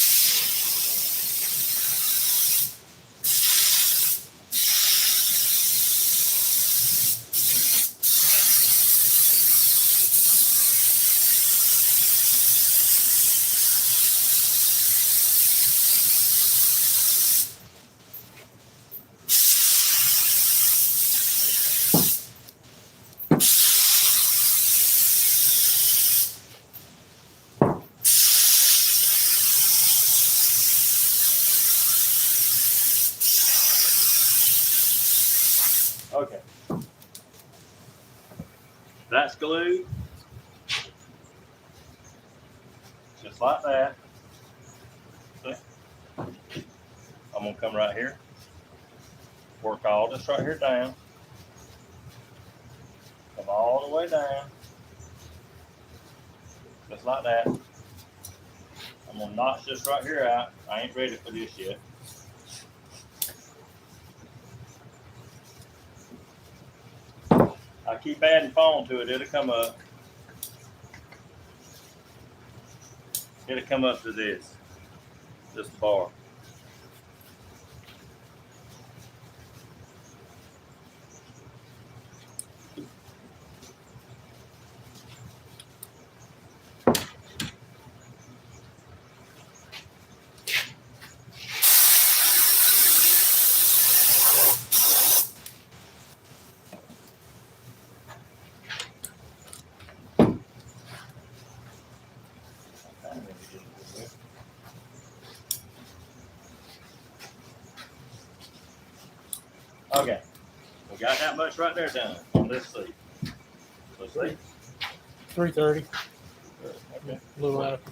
Okay. That's glued. Just like that. See? I'm gonna come right here. Work all this right here down. Come all the way down. Just like that. I'm gonna notch this right here out. I ain't ready for this yet. I keep adding foam to it, it'll come up. It'll come up to this bar. Okay, we got that much right there done on this seat. Let's see. 330, Okay. a little after.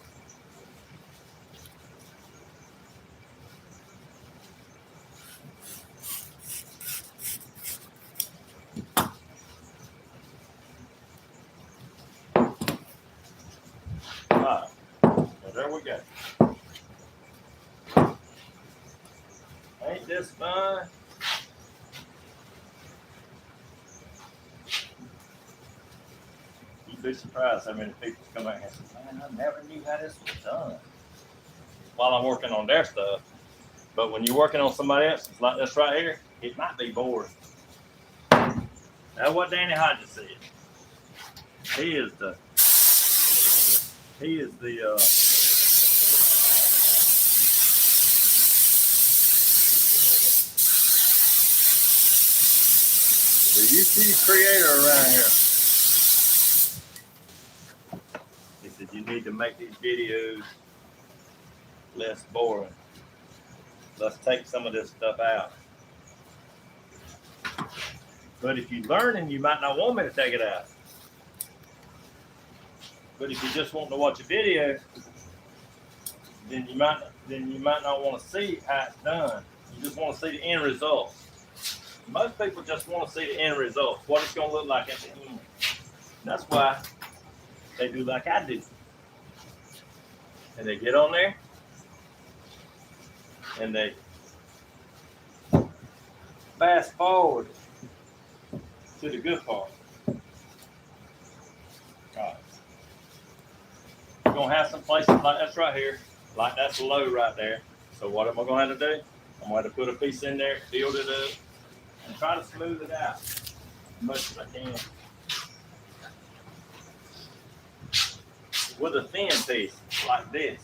All right, so there we go. Ain't this fun? You'd be surprised how many people come out here and say, man, I never knew how this was done. While I'm working on their stuff. But when you're working on somebody else's, like this right here, it might be boring. That's what Danny Hodges said. He is the YouTube creator around here. He said you need to make these videos less boring. Let's take some of this stuff out. But if you're learning, you might not want me to take it out. But if you just want to watch a video, then you might not want to see how it's done. You just want to see the end result. Most people just want to see the end result, what it's going to look like at the end. That's why they do like I do. And they get on there, and they fast forward to the good part. All right. We're going to have some places like that's right here, like that's low right there. So what am I going to have to do? I'm going to have to put a piece in there, build it up, and try to smooth it out as much as I can. With a thin piece like this.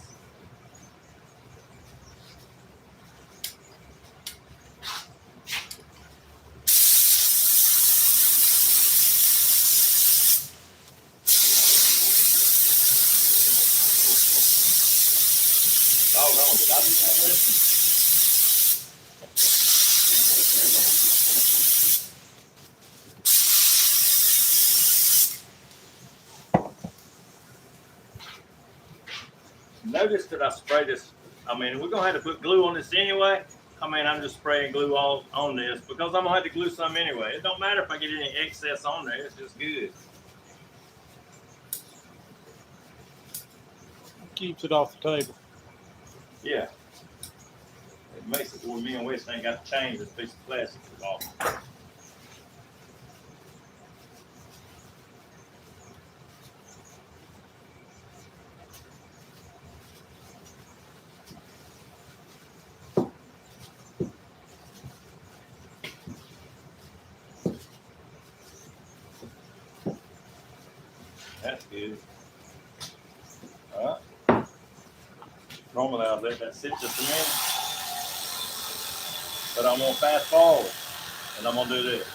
Doggone, did I do that with? Notice that I spray this. I mean, we're going to have to put glue on this anyway. I mean, I'm just spraying glue all on this because I'm going to have to glue some anyway. It don't matter if I get any excess on there. It's just good. Keeps it off the table. Yeah. It makes it where me and West ain't got to change this piece of plastic is all. That's good. All right. Normally I'll let that sit just a minute, but I'm gonna fast forward, and I'm gonna do this.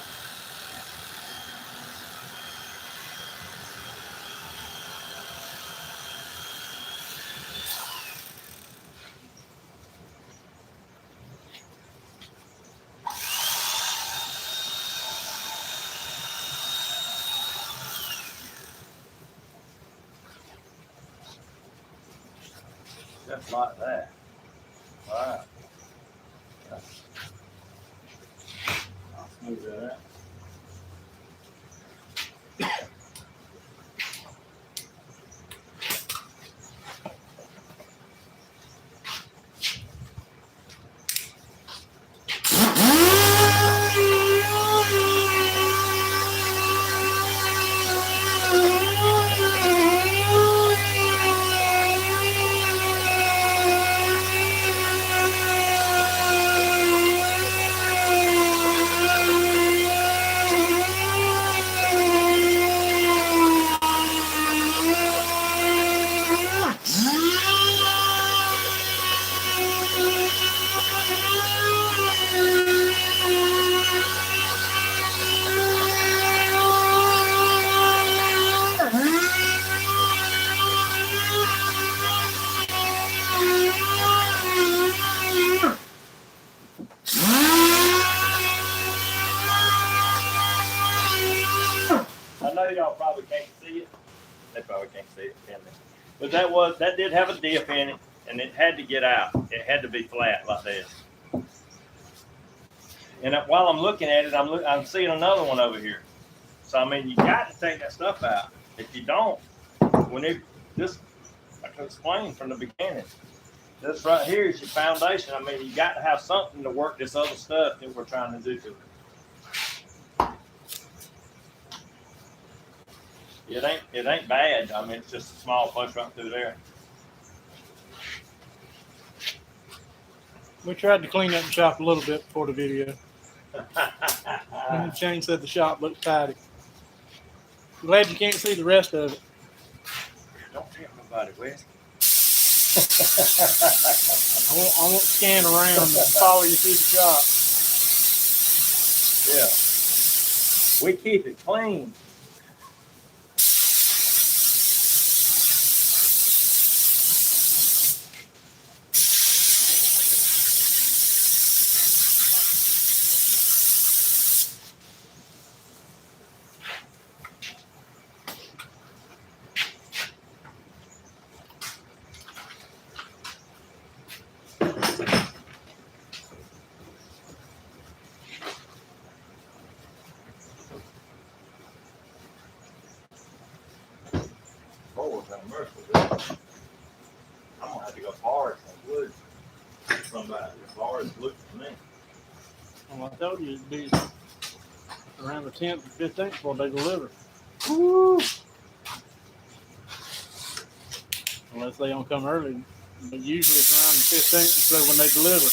Just like that. All right. I'll smooth that out. I know y'all probably can't see it. They probably can't see it, can they? But that did have a dip in it, and it had to get out. It had to be flat like this. And while I'm looking at it, I'm seeing another one over here. So I mean, you got to take that stuff out. If you don't, I can explain from the beginning. This right here is your foundation. I mean, you got to have something to work this other stuff that we're trying to do to it. It ain't bad. I mean, it's just a small push right through there. We tried to clean up the shop a little bit before the video. And Shane said the shop looked tidy. Glad you can't see the rest of it. Don't tell nobody, Wes. I won't scan around and follow you through the shop. Yeah. We keep it clean. Lord have mercy. I'm gonna have to go hard on wood. Somebody as hard as looks to me. Well, I told you it'd be around the 10th or 15th before they deliver. Woo! Unless they don't come early. But usually it's around the 15th or so when they deliver.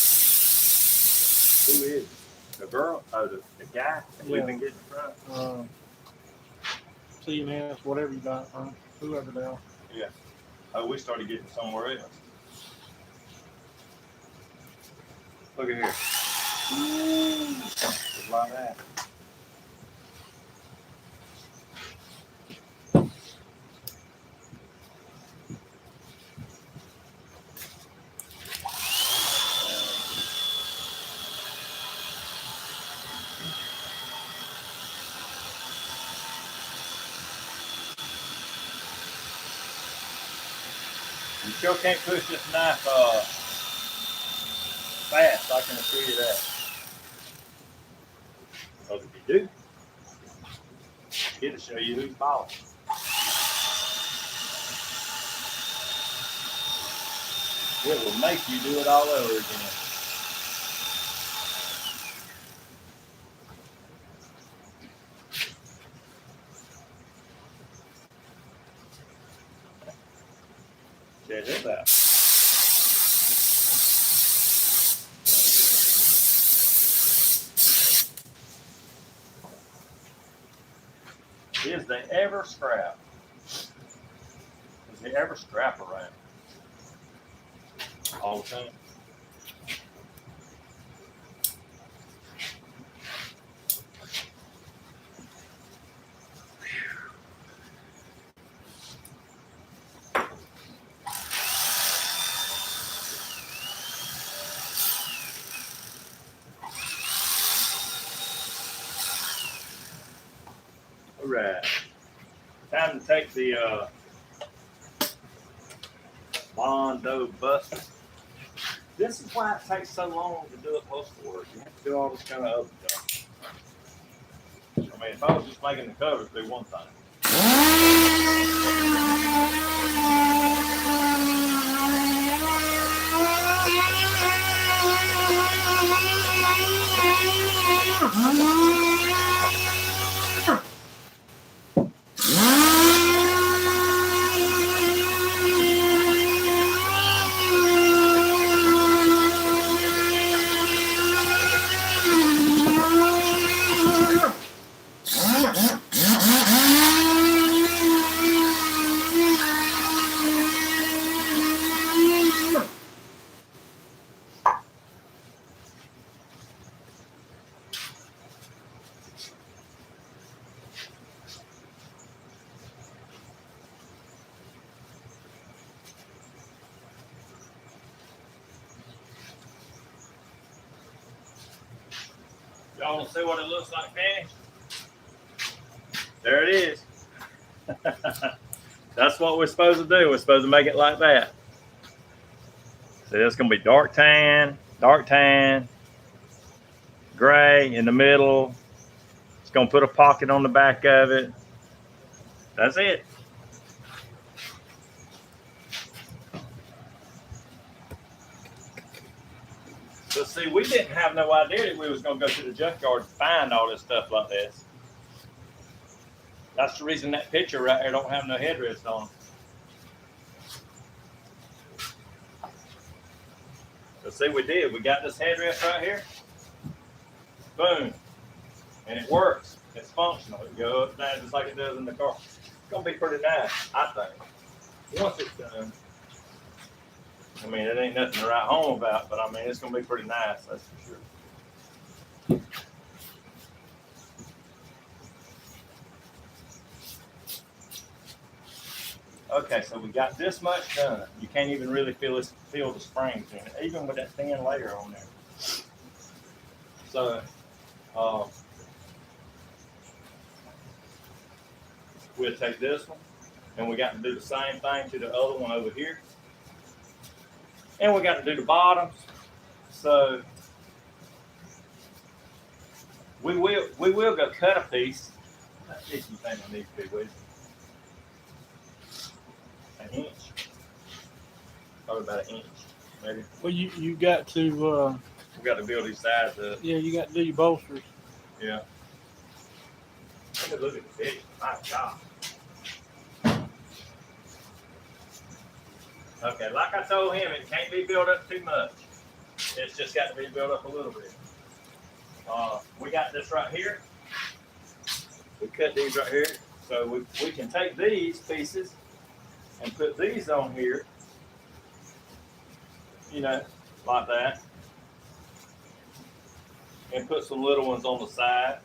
Who is it? The girl? Oh, the guy that we've been getting from? CNS, whatever you got from, whoever they are. Yeah. Oh, we started getting somewhere else. Look at here. Just like that. You sure can't push this knife fast, I can assure you that. Because if you do, it'll show you who's boss. It will make you do it all over again. check this out. Is they ever scrap? Is they ever scrap around? All the time. All right. Time to take the Bondo Buster. This is why it takes so long to do it postal work. You have to do all this kind of other stuff. I mean, if I was just making the covers, do one thing. Y'all want to see what it looks like finished? There it is. That's what we're supposed to do. We're supposed to make it like that. So it's going to be dark tan, gray in the middle. It's going to put a pocket on the back of it. That's it. But see, we didn't have no idea that we was going to go to the junkyard to find all this stuff like this. That's the reason that picture right there don't have no headrest on. But see, we did. We got this headrest right here. Boom. And it works. It's functional. It goes up and down just like it does in the car. It's going to be pretty nice, I think. Once it's done. I mean, it ain't nothing to write home about, but I mean, it's going to be pretty nice, that's for sure. Okay, so we got this much done. You can't even really feel the springs in it, even with that thin layer on there. So, we'll take this one, and we got to do the same thing to the other one over here. And we got to do the bottoms. So we will go cut a piece. How big you think I need to be with? An inch. Probably about an inch, maybe. Well, you got to. We got to build these sides up. Yeah, you got to do your bolsters. Yeah. Look at the fish. My God. Okay, like I told him, it can't be built up too much. It's just got to be built up a little bit. We got this right here. We cut these right here. So we can take these pieces and put these on here. You know, like that. And put some little ones on the side.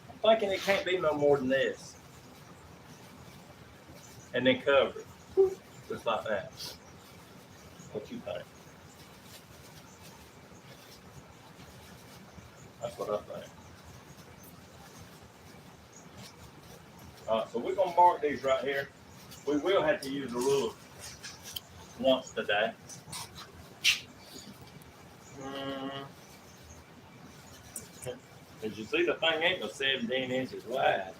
I'm thinking it can't be no more than this. And then cover it. Just like that. What you think? That's what I think. So we're going to mark these right here. We will have to use a ruler once today. As you see, the thing ain't no 17 inches wide.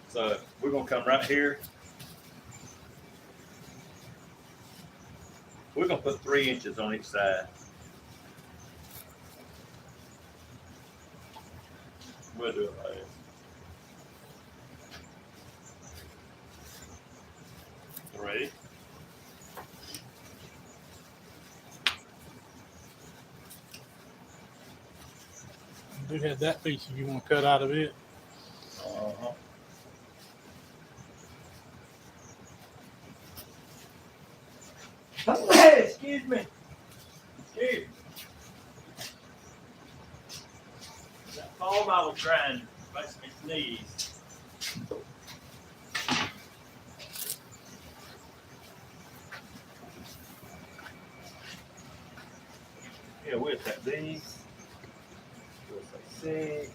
So we're going to come right here. We're going to put 3 inches on each side. We'll do it like this. Three. do have that piece if you want to cut out of it. Uh-huh. Excuse me. Excuse me. That foam I was trying makes me sneeze. Yeah, we'll take these. We'll say 6.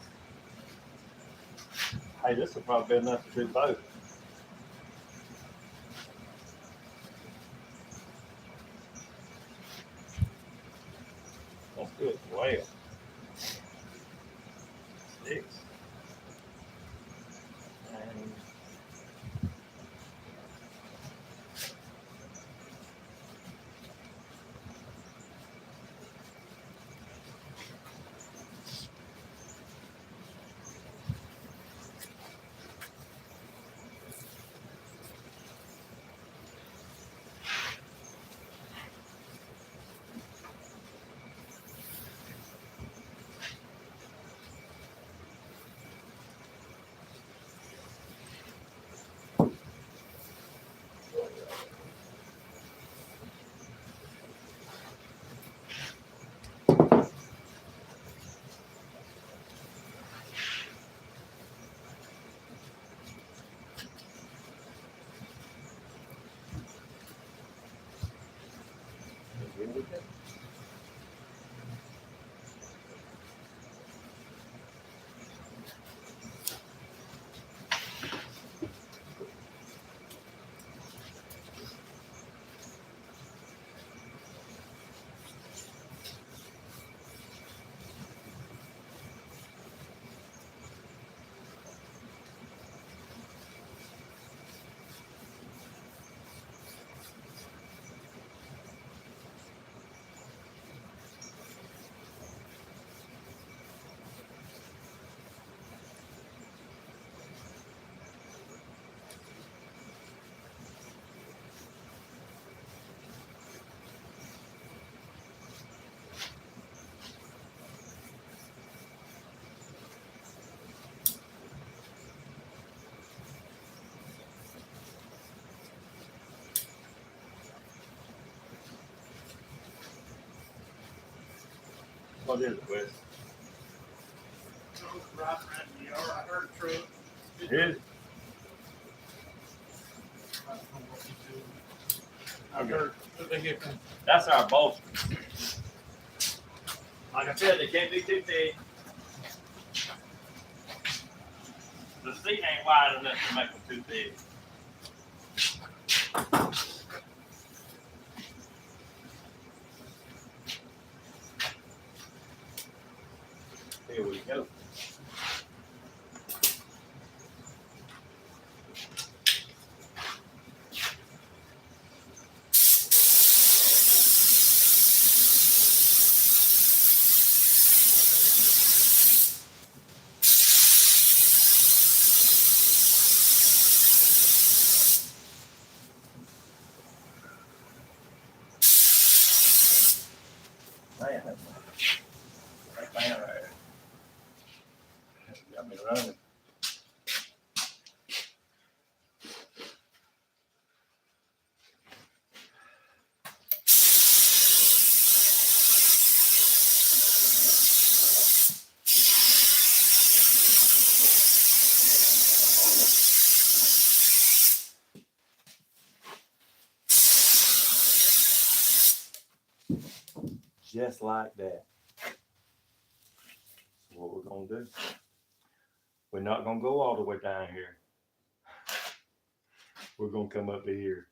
Hey, this will probably be enough to do both. Let's do it well. 6. And here we go. What is it, Wes? Right around the yard. I heard a truck. Here's I heard they get them. That's our bolster. Like I said, they can't be too big. The seat ain't wide enough to make them too big. Here we go. Man, that fan right there. Got me running. Just like that. So what we're gonna do? We're not gonna go all the way down here. We're gonna come up to here.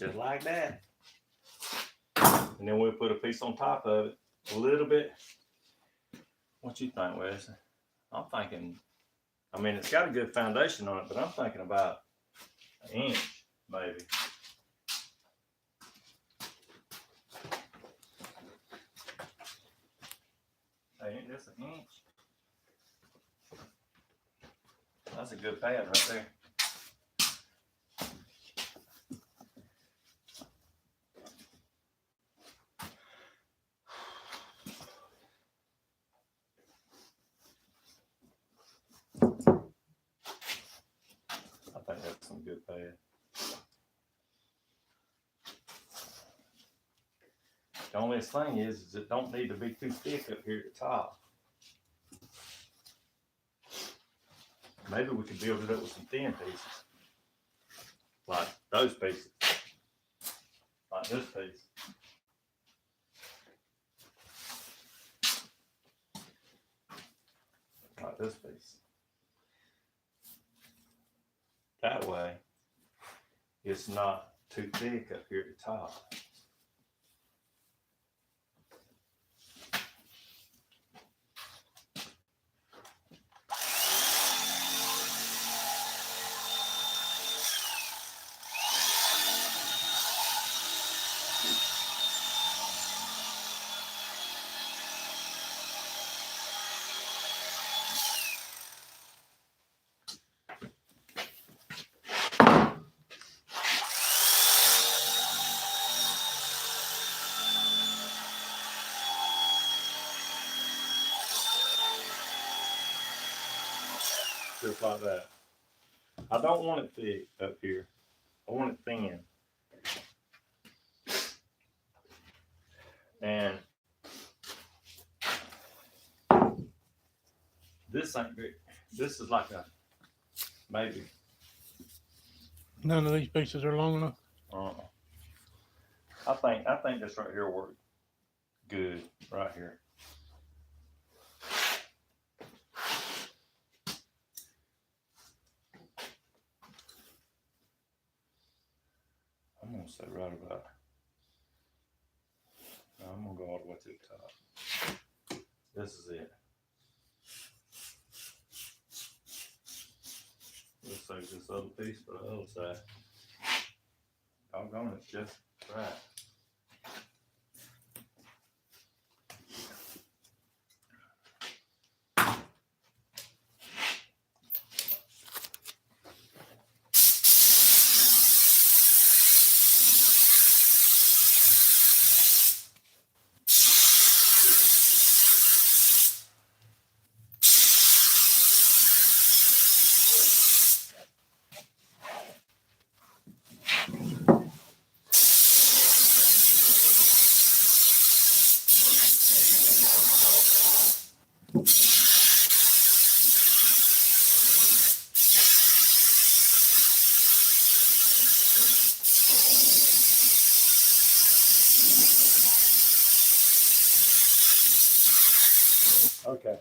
just like that. And then we'll put a piece on top of it, a little bit. What you think, Wesley? I'm thinking, I mean, it's got a good foundation on it, but I'm thinking about an inch, maybe. Hey, ain't this an inch? That's a good pad right there. I think that's some good pad. The only thing is it don't need to be too thick up here at the top. Maybe we could build it up with some thin pieces. Like those pieces. Like this piece. Like this piece. That way, it's not too thick up here at the top. Just like that. I don't want it thick up here. I want it thin. And this ain't big. This is like a maybe. None of these pieces are long enough. I think this right here will work good right here. I'm gonna say right about. No, I'm gonna go all the way to the top. This is it. We'll save this other piece for the other side. Doggone, it's just right. Okay.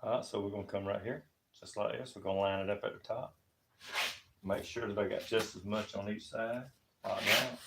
All right, so we're gonna come right here, just like this. We're gonna line it up at the top. Make sure that I got just as much on each side, like that.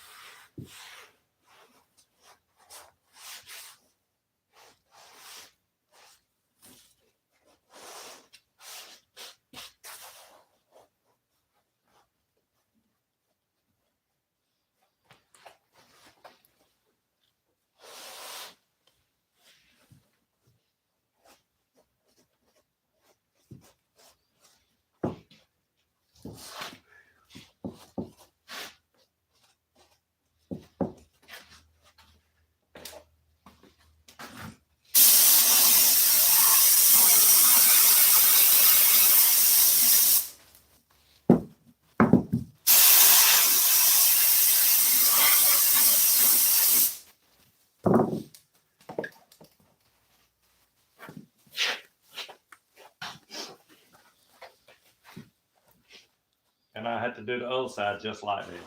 and I had to do the other side just like this,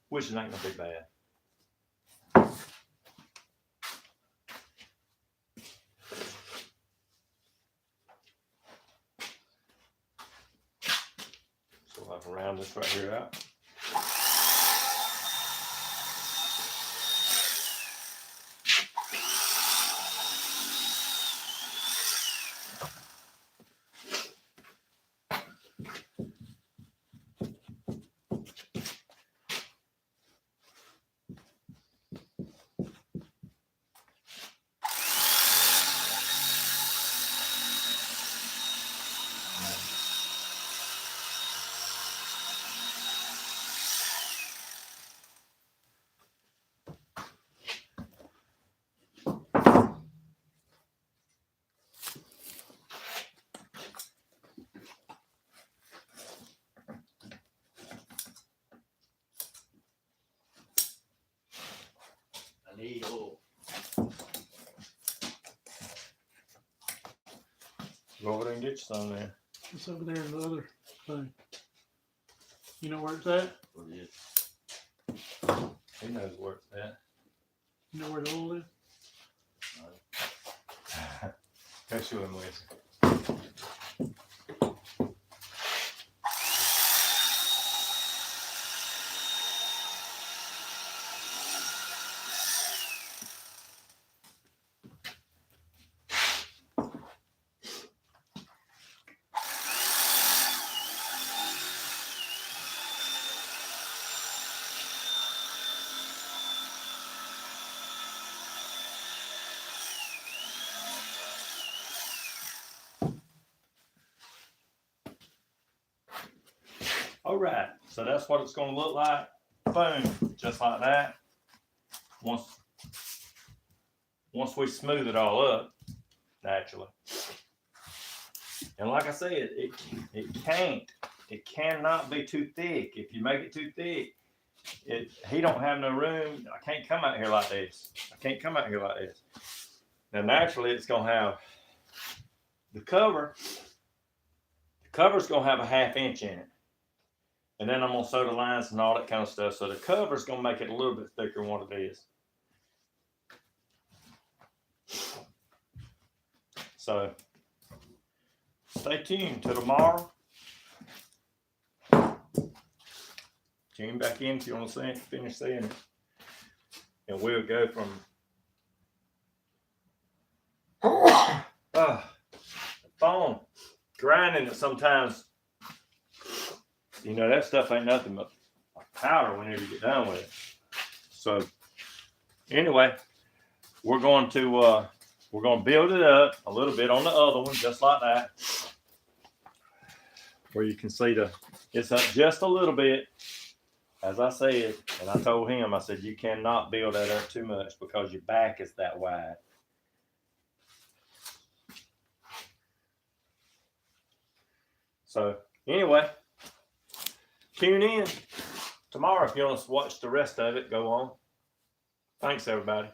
which ain't gonna be bad. So I can round this right here out. I need oil. Go over there and get you some then. It's over there in the other thing. You know where it's at? He knows where it's at. You know where the oil is? Go show him with. All right, so that's what it's going to look like. Boom, just like that. Once we smooth it all up, naturally. And like I said, it cannot be too thick. If you make it too thick, he don't have no room. I can't come out here like this. Now naturally, it's going to have the cover. The cover's going to have a 1/2 inch in it. And then I'm going to sew the lines and all that kind of stuff. So the cover's going to make it a little bit thicker than what it is. So stay tuned till tomorrow. Tune back in if you want to finish seeing it. And we'll go from the phone grinding it sometimes. You know, that stuff ain't nothing but powder whenever you get done with it. So anyway, we're going to build it up a little bit on the other one, just like that. Where you can see it's up just a little bit. As I said, and I told him, I said, you cannot build that up too much because your back is that wide. So anyway, tune in tomorrow if you want to watch the rest of it go on. Thanks, everybody.